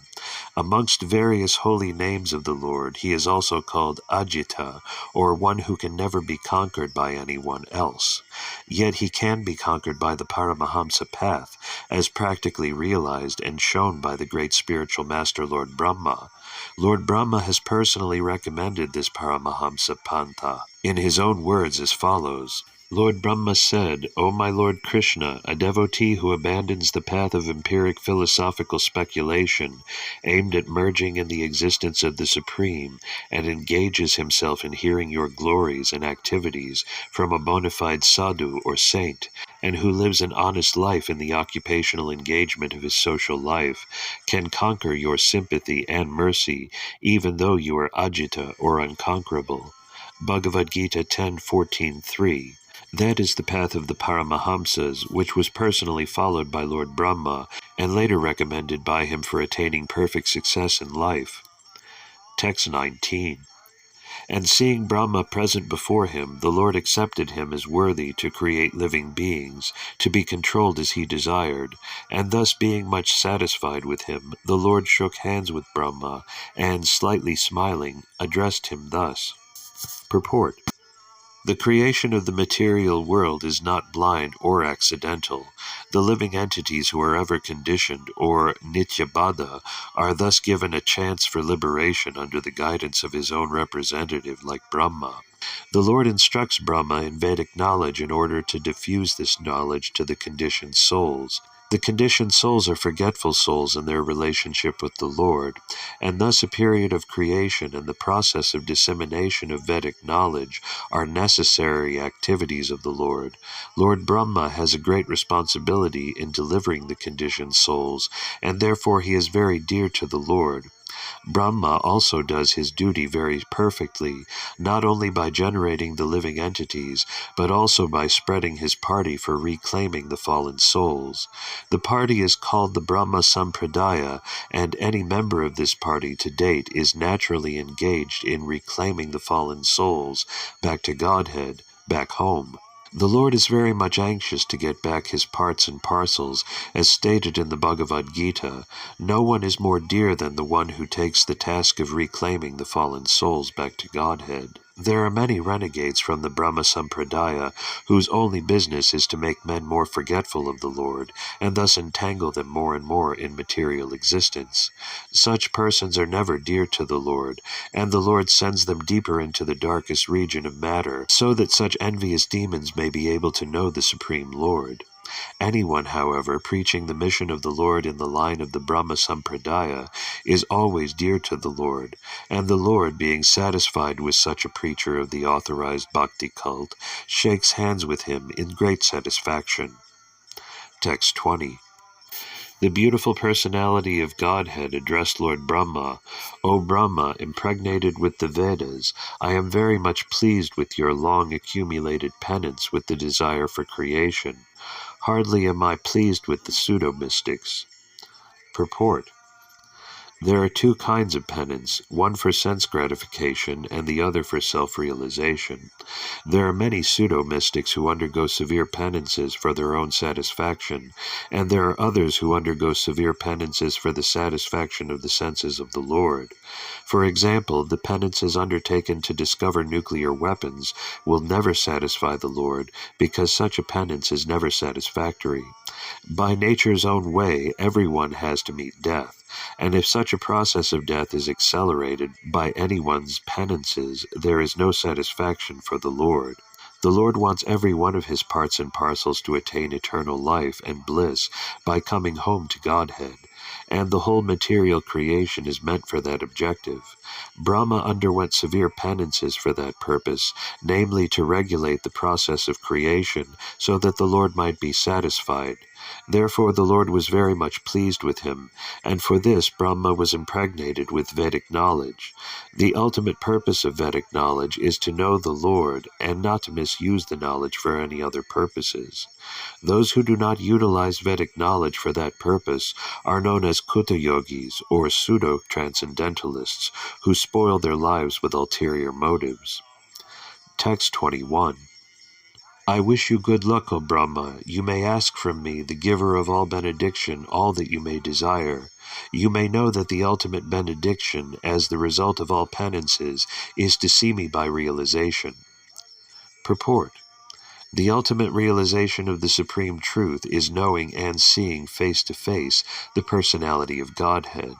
Amongst various holy names of the Lord, he is also called Ajita, or one who can never be conquered by anyone else. Yet he can be conquered by the Paramahamsa path, as practically realized and shown by the great spiritual master Lord Brahma. Lord Brahma has personally recommended this Paramahamsa Pantha in his own words as follows. Lord Brahma said, O my Lord Krishna, a devotee who abandons the path of empiric philosophical speculation, aimed at merging in the existence of the Supreme, and engages himself in hearing your glories and activities from a bona fide sadhu or saint, and who lives an honest life in the occupational engagement of his social life, can conquer your sympathy and mercy, even though you are ajita or unconquerable. Bhagavad Gita 10:14-3. That is the path of the Paramahamsas, which was personally followed by Lord Brahma, and later recommended by him for attaining perfect success in life. Text 19. And seeing Brahma present before him, the Lord accepted him as worthy to create living beings, to be controlled as he desired, and thus being much satisfied with him, the Lord shook hands with Brahma, and, slightly smiling, addressed him thus. Purport. The creation of the material world is not blind or accidental. The living entities who are ever conditioned, or nityabada, are thus given a chance for liberation under the guidance of his own representative like Brahma. The Lord instructs Brahma in Vedic knowledge in order to diffuse this knowledge to the conditioned souls. The conditioned souls are forgetful souls in their relationship with the Lord, and thus a period of creation and the process of dissemination of Vedic knowledge are necessary activities of the Lord. Lord Brahma has a great responsibility in delivering the conditioned souls, and therefore he is very dear to the Lord. Brahma also does his duty very perfectly, not only by generating the living entities, but also by spreading his party for reclaiming the fallen souls. The party is called the Brahma Sampradaya, and any member of this party to date is naturally engaged in reclaiming the fallen souls back to Godhead, back home. The Lord is very much anxious to get back his parts and parcels, as stated in the Bhagavad Gita. No one is more dear than the one who takes the task of reclaiming the fallen souls back to Godhead. There are many renegades from the Brahma Sampradaya whose only business is to make men more forgetful of the Lord, and thus entangle them more and more in material existence. Such persons are never dear to the Lord, and the Lord sends them deeper into the darkest region of matter, so that such envious demons may be able to know the Supreme Lord. Anyone, however, preaching the mission of the Lord in the line of the Brahma Sampradaya is always dear to the Lord, and the Lord, being satisfied with such a preacher of the authorized bhakti cult, shakes hands with him in great satisfaction. Text 20. The beautiful personality of Godhead addressed Lord Brahma, O Brahma, impregnated with the Vedas, I am very much pleased with your long accumulated penance with the desire for creation. Hardly am I pleased with the pseudo-mystics. Purport. There are two kinds of penance, one for sense gratification and the other for self-realization. There are many pseudo-mystics who undergo severe penances for their own satisfaction, and there are others who undergo severe penances for the satisfaction of the senses of the Lord. For example, the penances undertaken to discover nuclear weapons will never satisfy the Lord, because such a penance is never satisfactory. By nature's own way, everyone has to meet death, and if such a process of death is accelerated by anyone's penances, there is no satisfaction for the Lord. The Lord wants every one of his parts and parcels to attain eternal life and bliss by coming home to Godhead, and the whole material creation is meant for that objective. Brahma underwent severe penances for that purpose, namely to regulate the process of creation so that the Lord might be satisfied. Therefore the Lord was very much pleased with him, and for this Brahma was impregnated with Vedic knowledge. The ultimate purpose of Vedic knowledge is to know the Lord and not to misuse the knowledge for any other purposes. Those who do not utilize Vedic knowledge for that purpose are known as Kuta yogis or pseudo-transcendentalists who spoil their lives with ulterior motives. Text 21. I wish you good luck, O Brahma. You may ask from me, the giver of all benediction, all that you may desire. You may know that the ultimate benediction, as the result of all penances, is to see me by realization. Purport. The ultimate realization of the Supreme Truth is knowing and seeing face to face the personality of Godhead.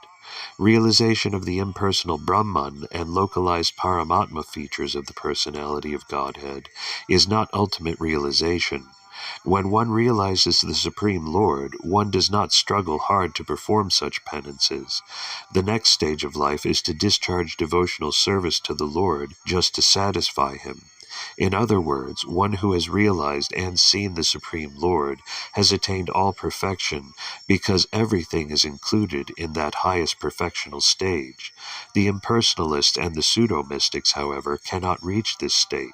Realization of the impersonal Brahman and localized Paramatma features of the personality of Godhead is not ultimate realization. When one realizes the Supreme Lord, one does not struggle hard to perform such penances. The next stage of life is to discharge devotional service to the Lord just to satisfy him. In other words, one who has realized and seen the Supreme Lord has attained all perfection, because everything is included in that highest perfectional stage. The impersonalists and the pseudo-mystics, however, cannot reach this state.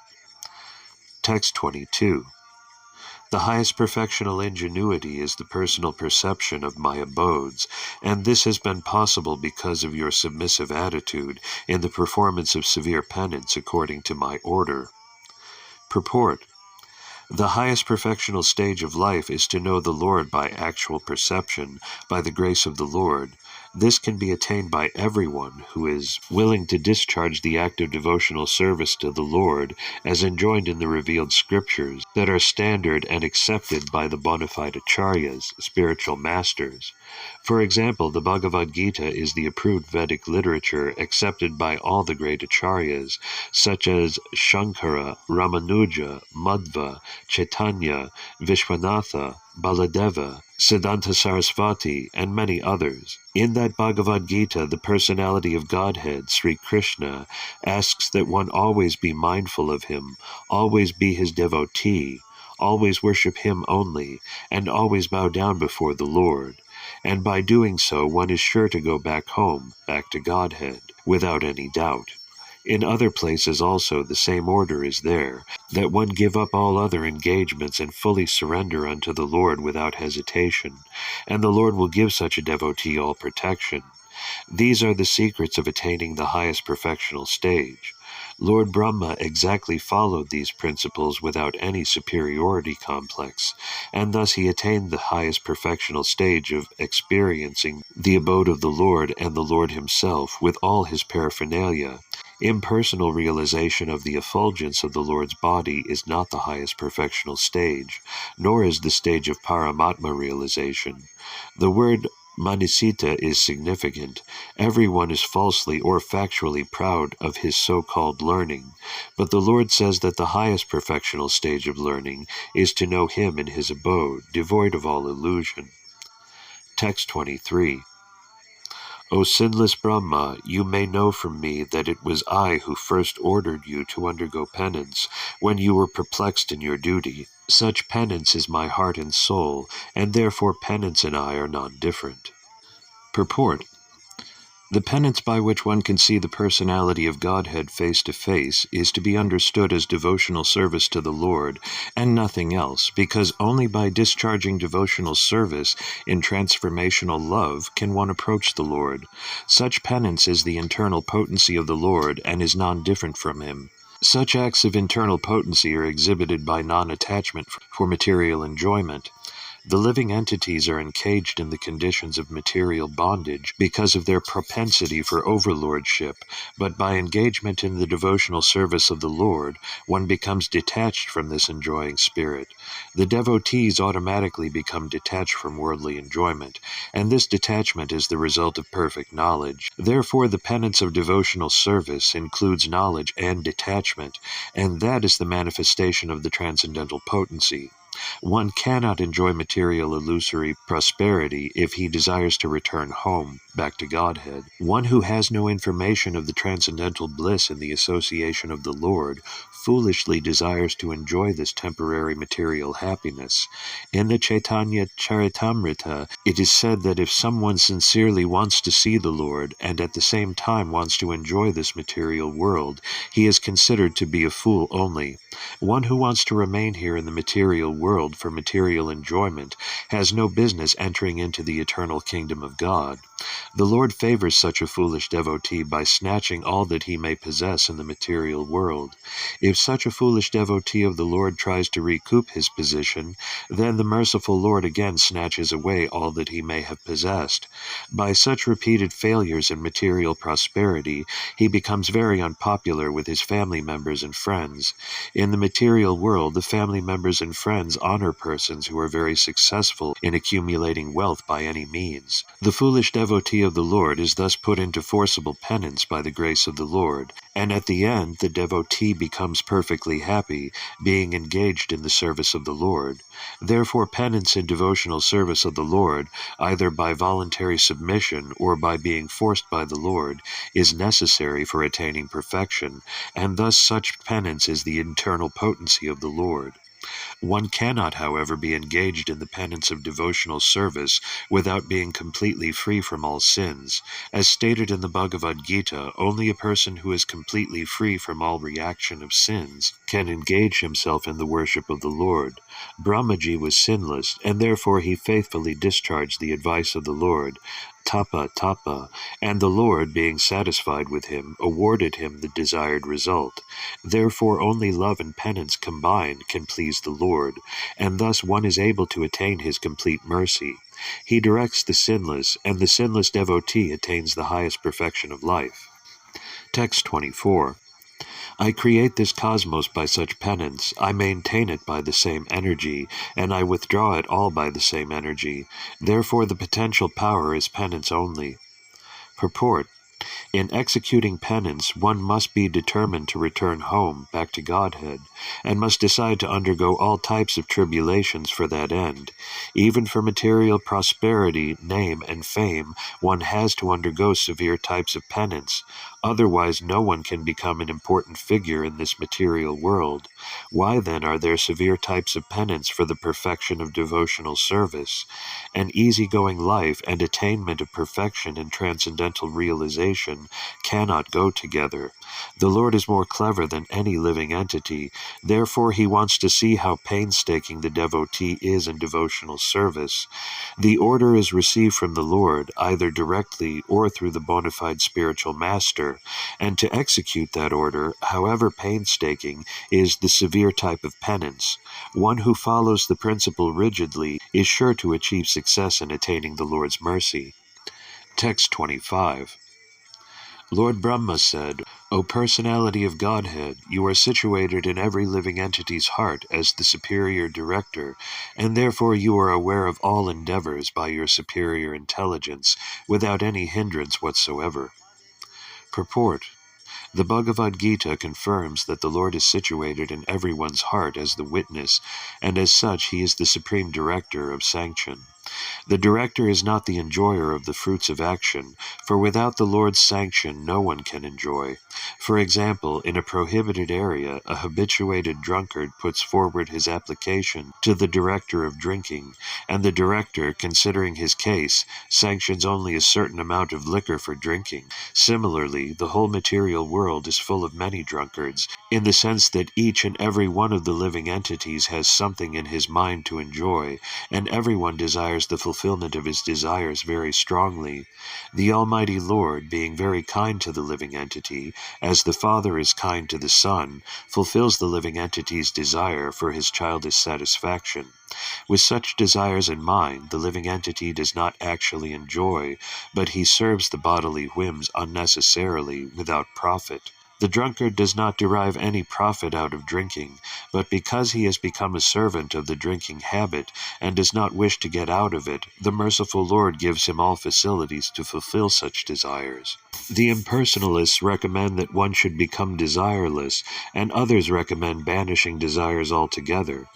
Text 22. The highest perfectional ingenuity is the personal perception of my abodes, and this has been possible because of your submissive attitude in the performance of severe penance according to my order. Purport. The highest perfectional stage of life is to know the Lord by actual perception, by the grace of the Lord. This can be attained by everyone who is willing to discharge the act of devotional service to the Lord as enjoined in the revealed scriptures that are standard and accepted by the bona fide acharyas, spiritual masters. For example, the Bhagavad Gita is the approved Vedic literature accepted by all the great acharyas, such as Shankara, Ramanuja, Madhva, Chaitanya, Vishwanatha, Baladeva, Siddhanta Sarasvati, and many others. In that Bhagavad Gita, the personality of Godhead, Sri Krishna, asks that one always be mindful of him, always be his devotee, always worship him only, and always bow down before the Lord. And by doing so, one is sure to go back home, back to Godhead, without any doubt. In other places also the same order is there, that one give up all other engagements and fully surrender unto the Lord without hesitation, and the Lord will give such a devotee all protection. These are the secrets of attaining the highest perfectional stage. Lord Brahma exactly followed these principles without any superiority complex, and thus he attained the highest perfectional stage of experiencing the abode of the Lord and the Lord himself with all his paraphernalia. Impersonal realization of the effulgence of the Lord's body is not the highest perfectional stage, nor is the stage of Paramatma realization. The word Manisita is significant. Everyone is falsely or factually proud of his so-called learning, but the Lord says that the highest perfectional stage of learning is to know him in his abode, devoid of all illusion. Text 23. O sinless Brahma, you may know from me that it was I who first ordered you to undergo penance when you were perplexed in your duty. Such penance is my heart and soul, and therefore penance and I are not different. Purport. The penance by which one can see the personality of Godhead face to face is to be understood as devotional service to the Lord, and nothing else, because only by discharging devotional service in transformational love can one approach the Lord. Such penance is the internal potency of the Lord and is non-different from Him. Such acts of internal potency are exhibited by non-attachment for material enjoyment. The living entities are encaged in the conditions of material bondage because of their propensity for overlordship, but by engagement in the devotional service of the Lord, one becomes detached from this enjoying spirit. The devotees automatically become detached from worldly enjoyment, and this detachment is the result of perfect knowledge. Therefore, the penance of devotional service includes knowledge and detachment, and that is the manifestation of the transcendental potency. One cannot enjoy material illusory prosperity if he desires to return home, back to Godhead. One who has no information of the transcendental bliss in the association of the Lord foolishly desires to enjoy this temporary material happiness. In the Chaitanya Charitamrita, it is said that if someone sincerely wants to see the Lord and at the same time wants to enjoy this material world, he is considered to be a fool only. One who wants to remain here in the material world for material enjoyment has no business entering into the eternal kingdom of God. The Lord favors such a foolish devotee by snatching all that he may possess in the material world. If such a foolish devotee of the Lord tries to recoup his position, then the merciful Lord again snatches away all that he may have possessed. By such repeated failures in material prosperity, he becomes very unpopular with his family members and friends. In the material world, the family members and friends honor persons who are very successful in accumulating wealth by any means. The foolish devotee of the Lord is thus put into forcible penance by the grace of the Lord, and at the end the devotee becomes perfectly happy, being engaged in the service of the Lord. Therefore penance in devotional service of the Lord, either by voluntary submission or by being forced by the Lord, is necessary for attaining perfection, and thus such penance is the internal potency of the Lord. One cannot, however, be engaged in the penance of devotional service without being completely free from all sins. As stated in the Bhagavad Gita, only a person who is completely free from all reaction of sins can engage himself in the worship of the Lord. Brahmaji was sinless, and therefore he faithfully discharged the advice of the Lord, Tapa Tapa, and the Lord, being satisfied with him, awarded him the desired result. Therefore only love and penance combined can please the Lord, and thus one is able to attain his complete mercy. He directs the sinless, and the sinless devotee attains the highest perfection of life. Text 24. I create this cosmos by such penance, I maintain it by the same energy, and I withdraw it all by the same energy. Therefore the potential power is penance only. Purport. In executing penance, one must be determined to return home, back to Godhead, and must decide to undergo all types of tribulations for that end. Even for material prosperity, name, and fame, one has to undergo severe types of penance. Otherwise, no one can become an important figure in this material world. Why then are there severe types of penance for the perfection of devotional service? An easygoing life and attainment of perfection in transcendental realization cannot go together. The Lord is more clever than any living entity, therefore he wants to see how painstaking the devotee is in devotional service. The order is received from the Lord, either directly or through the bona fide spiritual master, and to execute that order, however painstaking, is the severe type of penance. One who follows the principle rigidly is sure to achieve success in attaining the Lord's mercy. Text 25. Lord Brahma said, O personality of Godhead, you are situated in every living entity's heart as the superior director, and therefore you are aware of all endeavors by your superior intelligence, without any hindrance whatsoever. Purport. The Bhagavad Gita confirms that the Lord is situated in everyone's heart as the witness, and as such he is the supreme director of sanction. The director is not the enjoyer of the fruits of action, for without the Lord's sanction no one can enjoy. For example, in a prohibited area, a habituated drunkard puts forward his application to the director of drinking, and the director, considering his case, sanctions only a certain amount of liquor for drinking. Similarly, the whole material world is full of many drunkards, in the sense that each and every one of the living entities has something in his mind to enjoy, and everyone desires the fulfillment of his desires very strongly. The Almighty Lord, being very kind to the living entity, as the Father is kind to the Son, fulfills the living entity's desire for his childish satisfaction. With such desires in mind, the living entity does not actually enjoy, but he serves the bodily whims unnecessarily, without profit. The drunkard does not derive any profit out of drinking, but because he has become a servant of the drinking habit and does not wish to get out of it, the merciful Lord gives him all facilities to fulfill such desires. The impersonalists recommend that one should become desireless, and others recommend banishing desires altogether.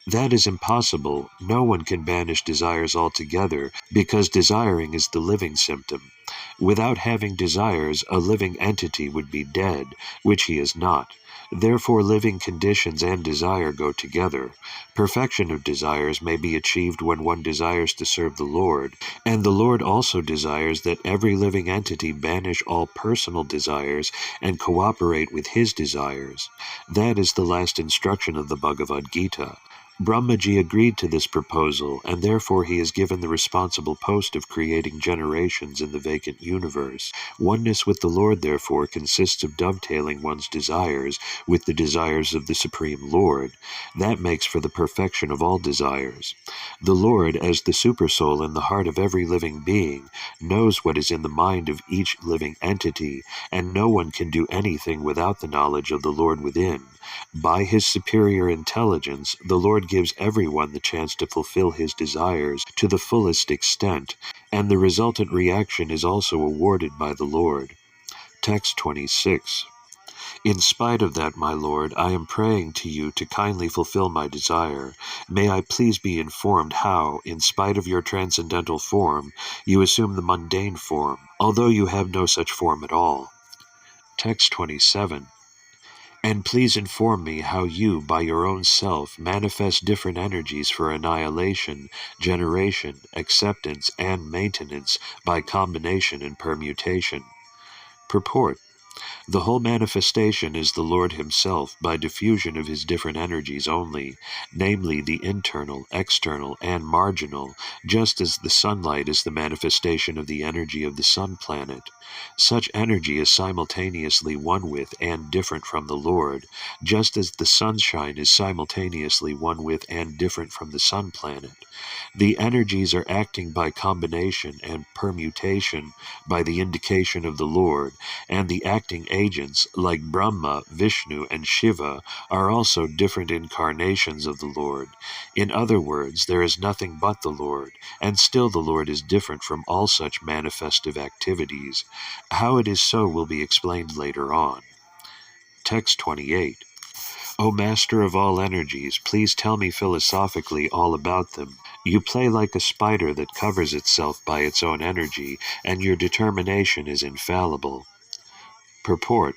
That is impossible. No one can banish desires altogether, because desiring is the living symptom. Without having desires, a living entity would be dead, which he is not. Therefore, living conditions and desire go together. Perfection of desires may be achieved when one desires to serve the Lord, and the Lord also desires that every living entity banish all personal desires and cooperate with his desires. That is the last instruction of the Bhagavad Gita. Brahmaji agreed to this proposal, and therefore he is given the responsible post of creating generations in the vacant universe. Oneness with the Lord, therefore, consists of dovetailing one's desires with the desires of the Supreme Lord. That makes for the perfection of all desires. The Lord, as the Supersoul in the heart of every living being, knows what is in the mind of each living entity, and no one can do anything without the knowledge of the Lord within. By his superior intelligence, the Lord gives everyone the chance to fulfill his desires to the fullest extent, and the resultant reaction is also awarded by the Lord. Text 26. In spite of that, my Lord, I am praying to you to kindly fulfill my desire. May I please be informed how, in spite of your transcendental form, you assume the mundane form, although you have no such form at all. Text 27. And please inform me how you, by your own self, manifest different energies for annihilation, generation, acceptance, and maintenance by combination and permutation. Purport. The whole manifestation is the Lord himself by diffusion of his different energies only, namely the internal, external, and marginal, just as the sunlight is the manifestation of the energy of the sun planet. Such energy is simultaneously one with and different from the Lord, just as the sunshine is simultaneously one with and different from the sun planet. The energies are acting by combination and permutation by the indication of the Lord, and the acting agents, like Brahma, Vishnu, and Shiva, are also different incarnations of the Lord. In other words, there is nothing but the Lord, and still the Lord is different from all such manifestive activities. How it is so will be explained later on. Text 28. O Master of all energies, please tell me philosophically all about them. You play like a spider that covers itself by its own energy, and your determination is infallible. Purport.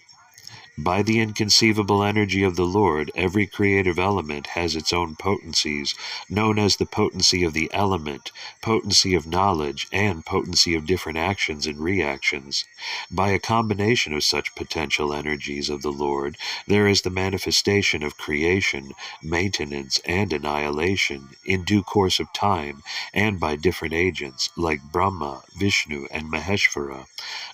By the inconceivable energy of the Lord, every creative element has its own potencies, known as the potency of the element, potency of knowledge, and potency of different actions and reactions. By a combination of such potential energies of the Lord, there is the manifestation of creation, maintenance, and annihilation in due course of time, and by different agents, like Brahma, Vishnu, and Maheshvara.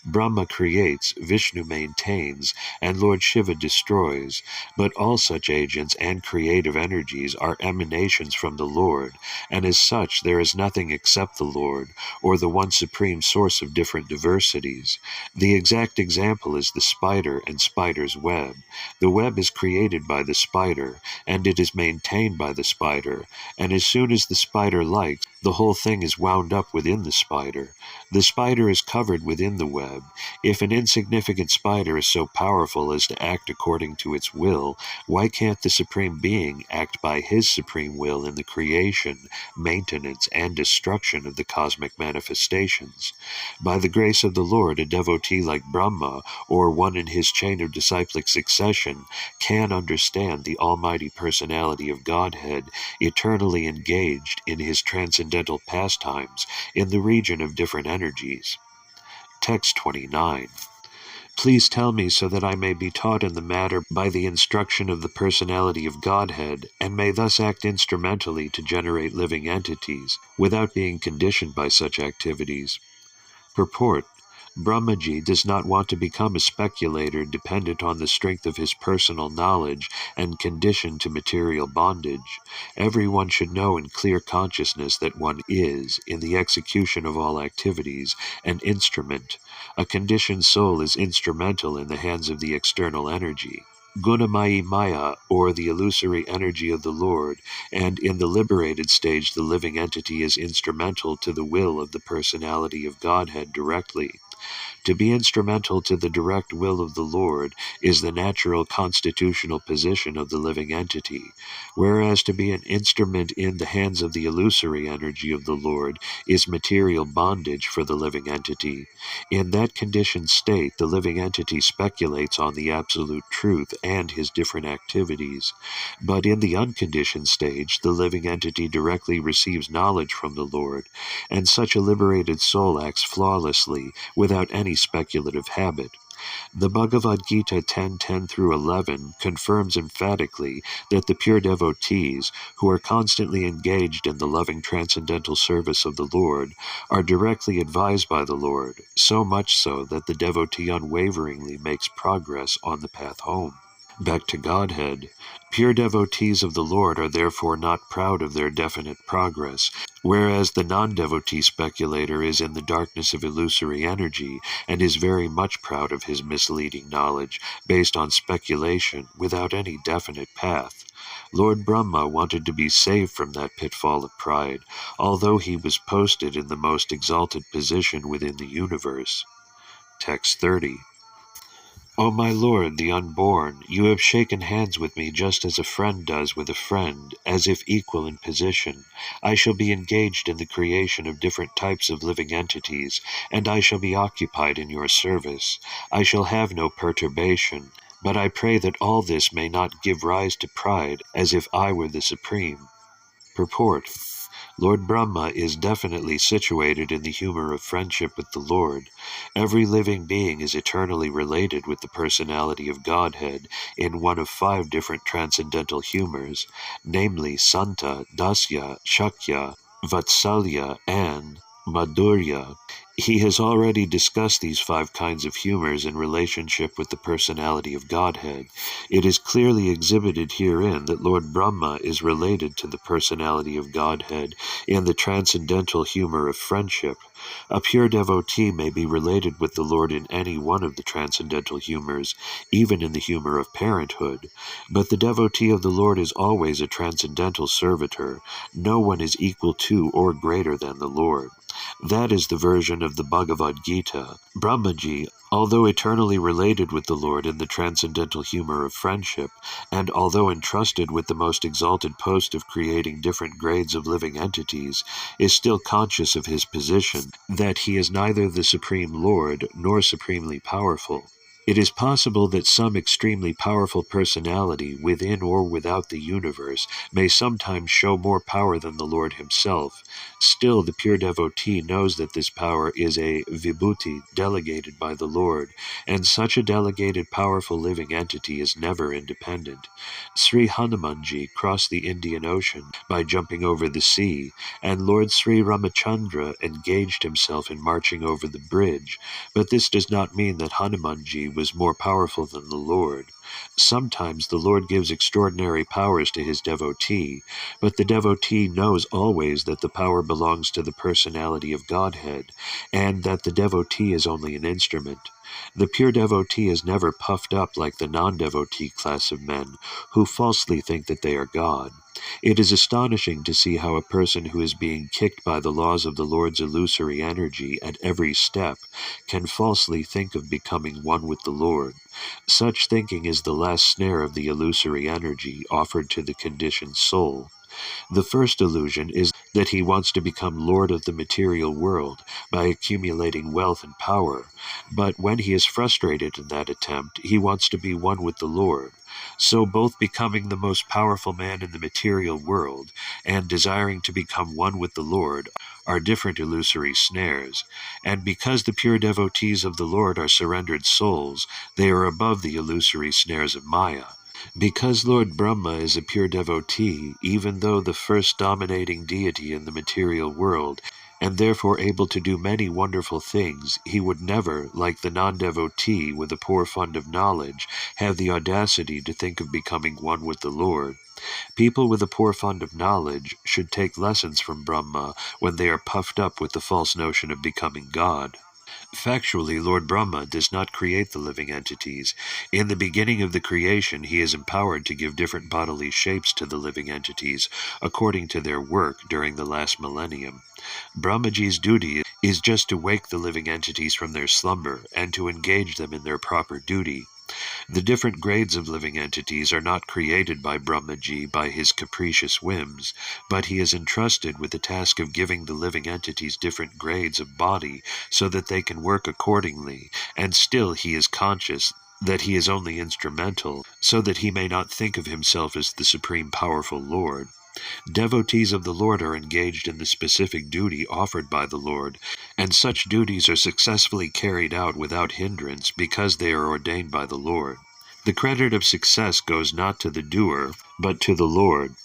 Brahma creates, Vishnu maintains, and Lord Shiva destroys, but all such agents and creative energies are emanations from the Lord, and as such there is nothing except the Lord, or the one supreme source of different diversities. The exact example is the spider and spider's web. The web is created by the spider, and it is maintained by the spider, and as soon as the spider likes, The whole thing is wound up within the spider. The spider is covered within the web. If an insignificant spider is so powerful as to act according to its will, why can't the Supreme Being act by his supreme will in the creation, maintenance, and destruction of the cosmic manifestations? By the grace of the Lord, a devotee like Brahma, or one in his chain of disciplic succession, can understand the almighty personality of Godhead, eternally engaged in his transcendental pastimes in the region of different energies. Text 29. Please tell me so that I may be taught in the matter by the instruction of the personality of Godhead, and may thus act instrumentally to generate living entities, without being conditioned by such activities. Purport: Brahmaji does not want to become a speculator dependent on the strength of his personal knowledge and conditioned to material bondage. Everyone should know in clear consciousness that one is, in the execution of all activities, an instrument. A conditioned soul is instrumental in the hands of the external energy, Gunamayi Maya, or the illusory energy of the Lord, and in the liberated stage the living entity is instrumental to the will of the personality of Godhead directly. To be instrumental to the direct will of the Lord is the natural constitutional position of the living entity, whereas to be an instrument in the hands of the illusory energy of the Lord is material bondage for the living entity. In that conditioned state, the living entity speculates on the absolute truth and his different activities. But in the unconditioned stage, the living entity directly receives knowledge from the Lord, and such a liberated soul acts flawlessly, without any speculative habit. The Bhagavad Gita 10:10-11 confirms emphatically that the pure devotees, who are constantly engaged in the loving transcendental service of the Lord, are directly advised by the Lord, so much so that the devotee unwaveringly makes progress on the path home. Back to Godhead. Pure devotees of the Lord are therefore not proud of their definite progress, whereas the non-devotee speculator is in the darkness of illusory energy and is very much proud of his misleading knowledge, based on speculation without any definite path. Lord Brahma wanted to be saved from that pitfall of pride, although he was posted in the most exalted position within the universe. Text 30. O my Lord, the unborn, you have shaken hands with me just as a friend does with a friend, as if equal in position. I shall be engaged in the creation of different types of living entities, and I shall be occupied in your service. I shall have no perturbation, but I pray that all this may not give rise to pride, as if I were the supreme. Purport: Lord Brahma is definitely situated in the humor of friendship with the Lord. Every living being is eternally related with the personality of Godhead in one of 5 different transcendental humors, namely Santa, Dasya, Shakya, Vatsalya, and Madhurya. He has already discussed these 5 kinds of humors in relationship with the personality of Godhead. It is clearly exhibited herein that Lord Brahma is related to the personality of Godhead in the transcendental humor of friendship. A pure devotee may be related with the Lord in any one of the transcendental humors, even in the humor of parenthood. But the devotee of the Lord is always a transcendental servitor. No one is equal to or greater than the Lord. That is the version of the Bhagavad Gita. Brahmaji, although eternally related with the Lord in the transcendental humor of friendship, and although entrusted with the most exalted post of creating different grades of living entities, is still conscious of his position, that he is neither the Supreme Lord nor supremely powerful. It is possible that some extremely powerful personality, within or without the universe, may sometimes show more power than the Lord himself. Still, the pure devotee knows that this power is a vibhuti delegated by the Lord, and such a delegated powerful living entity is never independent. Sri Hanumanji crossed the Indian Ocean by jumping over the sea, and Lord Sri Ramachandra engaged himself in marching over the bridge, but this does not mean that Hanumanji was more powerful than the Lord. Sometimes the Lord gives extraordinary powers to his devotee, but the devotee knows always that the power belongs to the personality of Godhead, and that the devotee is only an instrument. The pure devotee is never puffed up like the non-devotee class of men, who falsely think that they are God. It is astonishing to see how a person who is being kicked by the laws of the Lord's illusory energy at every step can falsely think of becoming one with the Lord. Such thinking is the last snare of the illusory energy offered to the conditioned soul. The first illusion is that he wants to become lord of the material world by accumulating wealth and power, but when he is frustrated in that attempt, he wants to be one with the Lord. So both becoming the most powerful man in the material world and desiring to become one with the Lord are different illusory snares, and because the pure devotees of the Lord are surrendered souls, they are above the illusory snares of Maya. Because Lord Brahma is a pure devotee, even though the first dominating deity in the material world, and therefore able to do many wonderful things, he would never, like the non-devotee with a poor fund of knowledge, have the audacity to think of becoming one with the Lord. People with a poor fund of knowledge should take lessons from Brahma when they are puffed up with the false notion of becoming God. Factually, Lord Brahma does not create the living entities. In the beginning of the creation, he is empowered to give different bodily shapes to the living entities, according to their work during the last millennium. Brahmaji's duty is just to wake the living entities from their slumber and to engage them in their proper duty. The different grades of living entities are not created by Brahmaji by his capricious whims, but he is entrusted with the task of giving the living entities different grades of body so that they can work accordingly, and still he is conscious that he is only instrumental, so that he may not think of himself as the supreme powerful Lord. Devotees of the Lord are engaged in the specific duty offered by the Lord, and such duties are successfully carried out without hindrance because they are ordained by the Lord. The credit of success goes not to the doer, but to the Lord.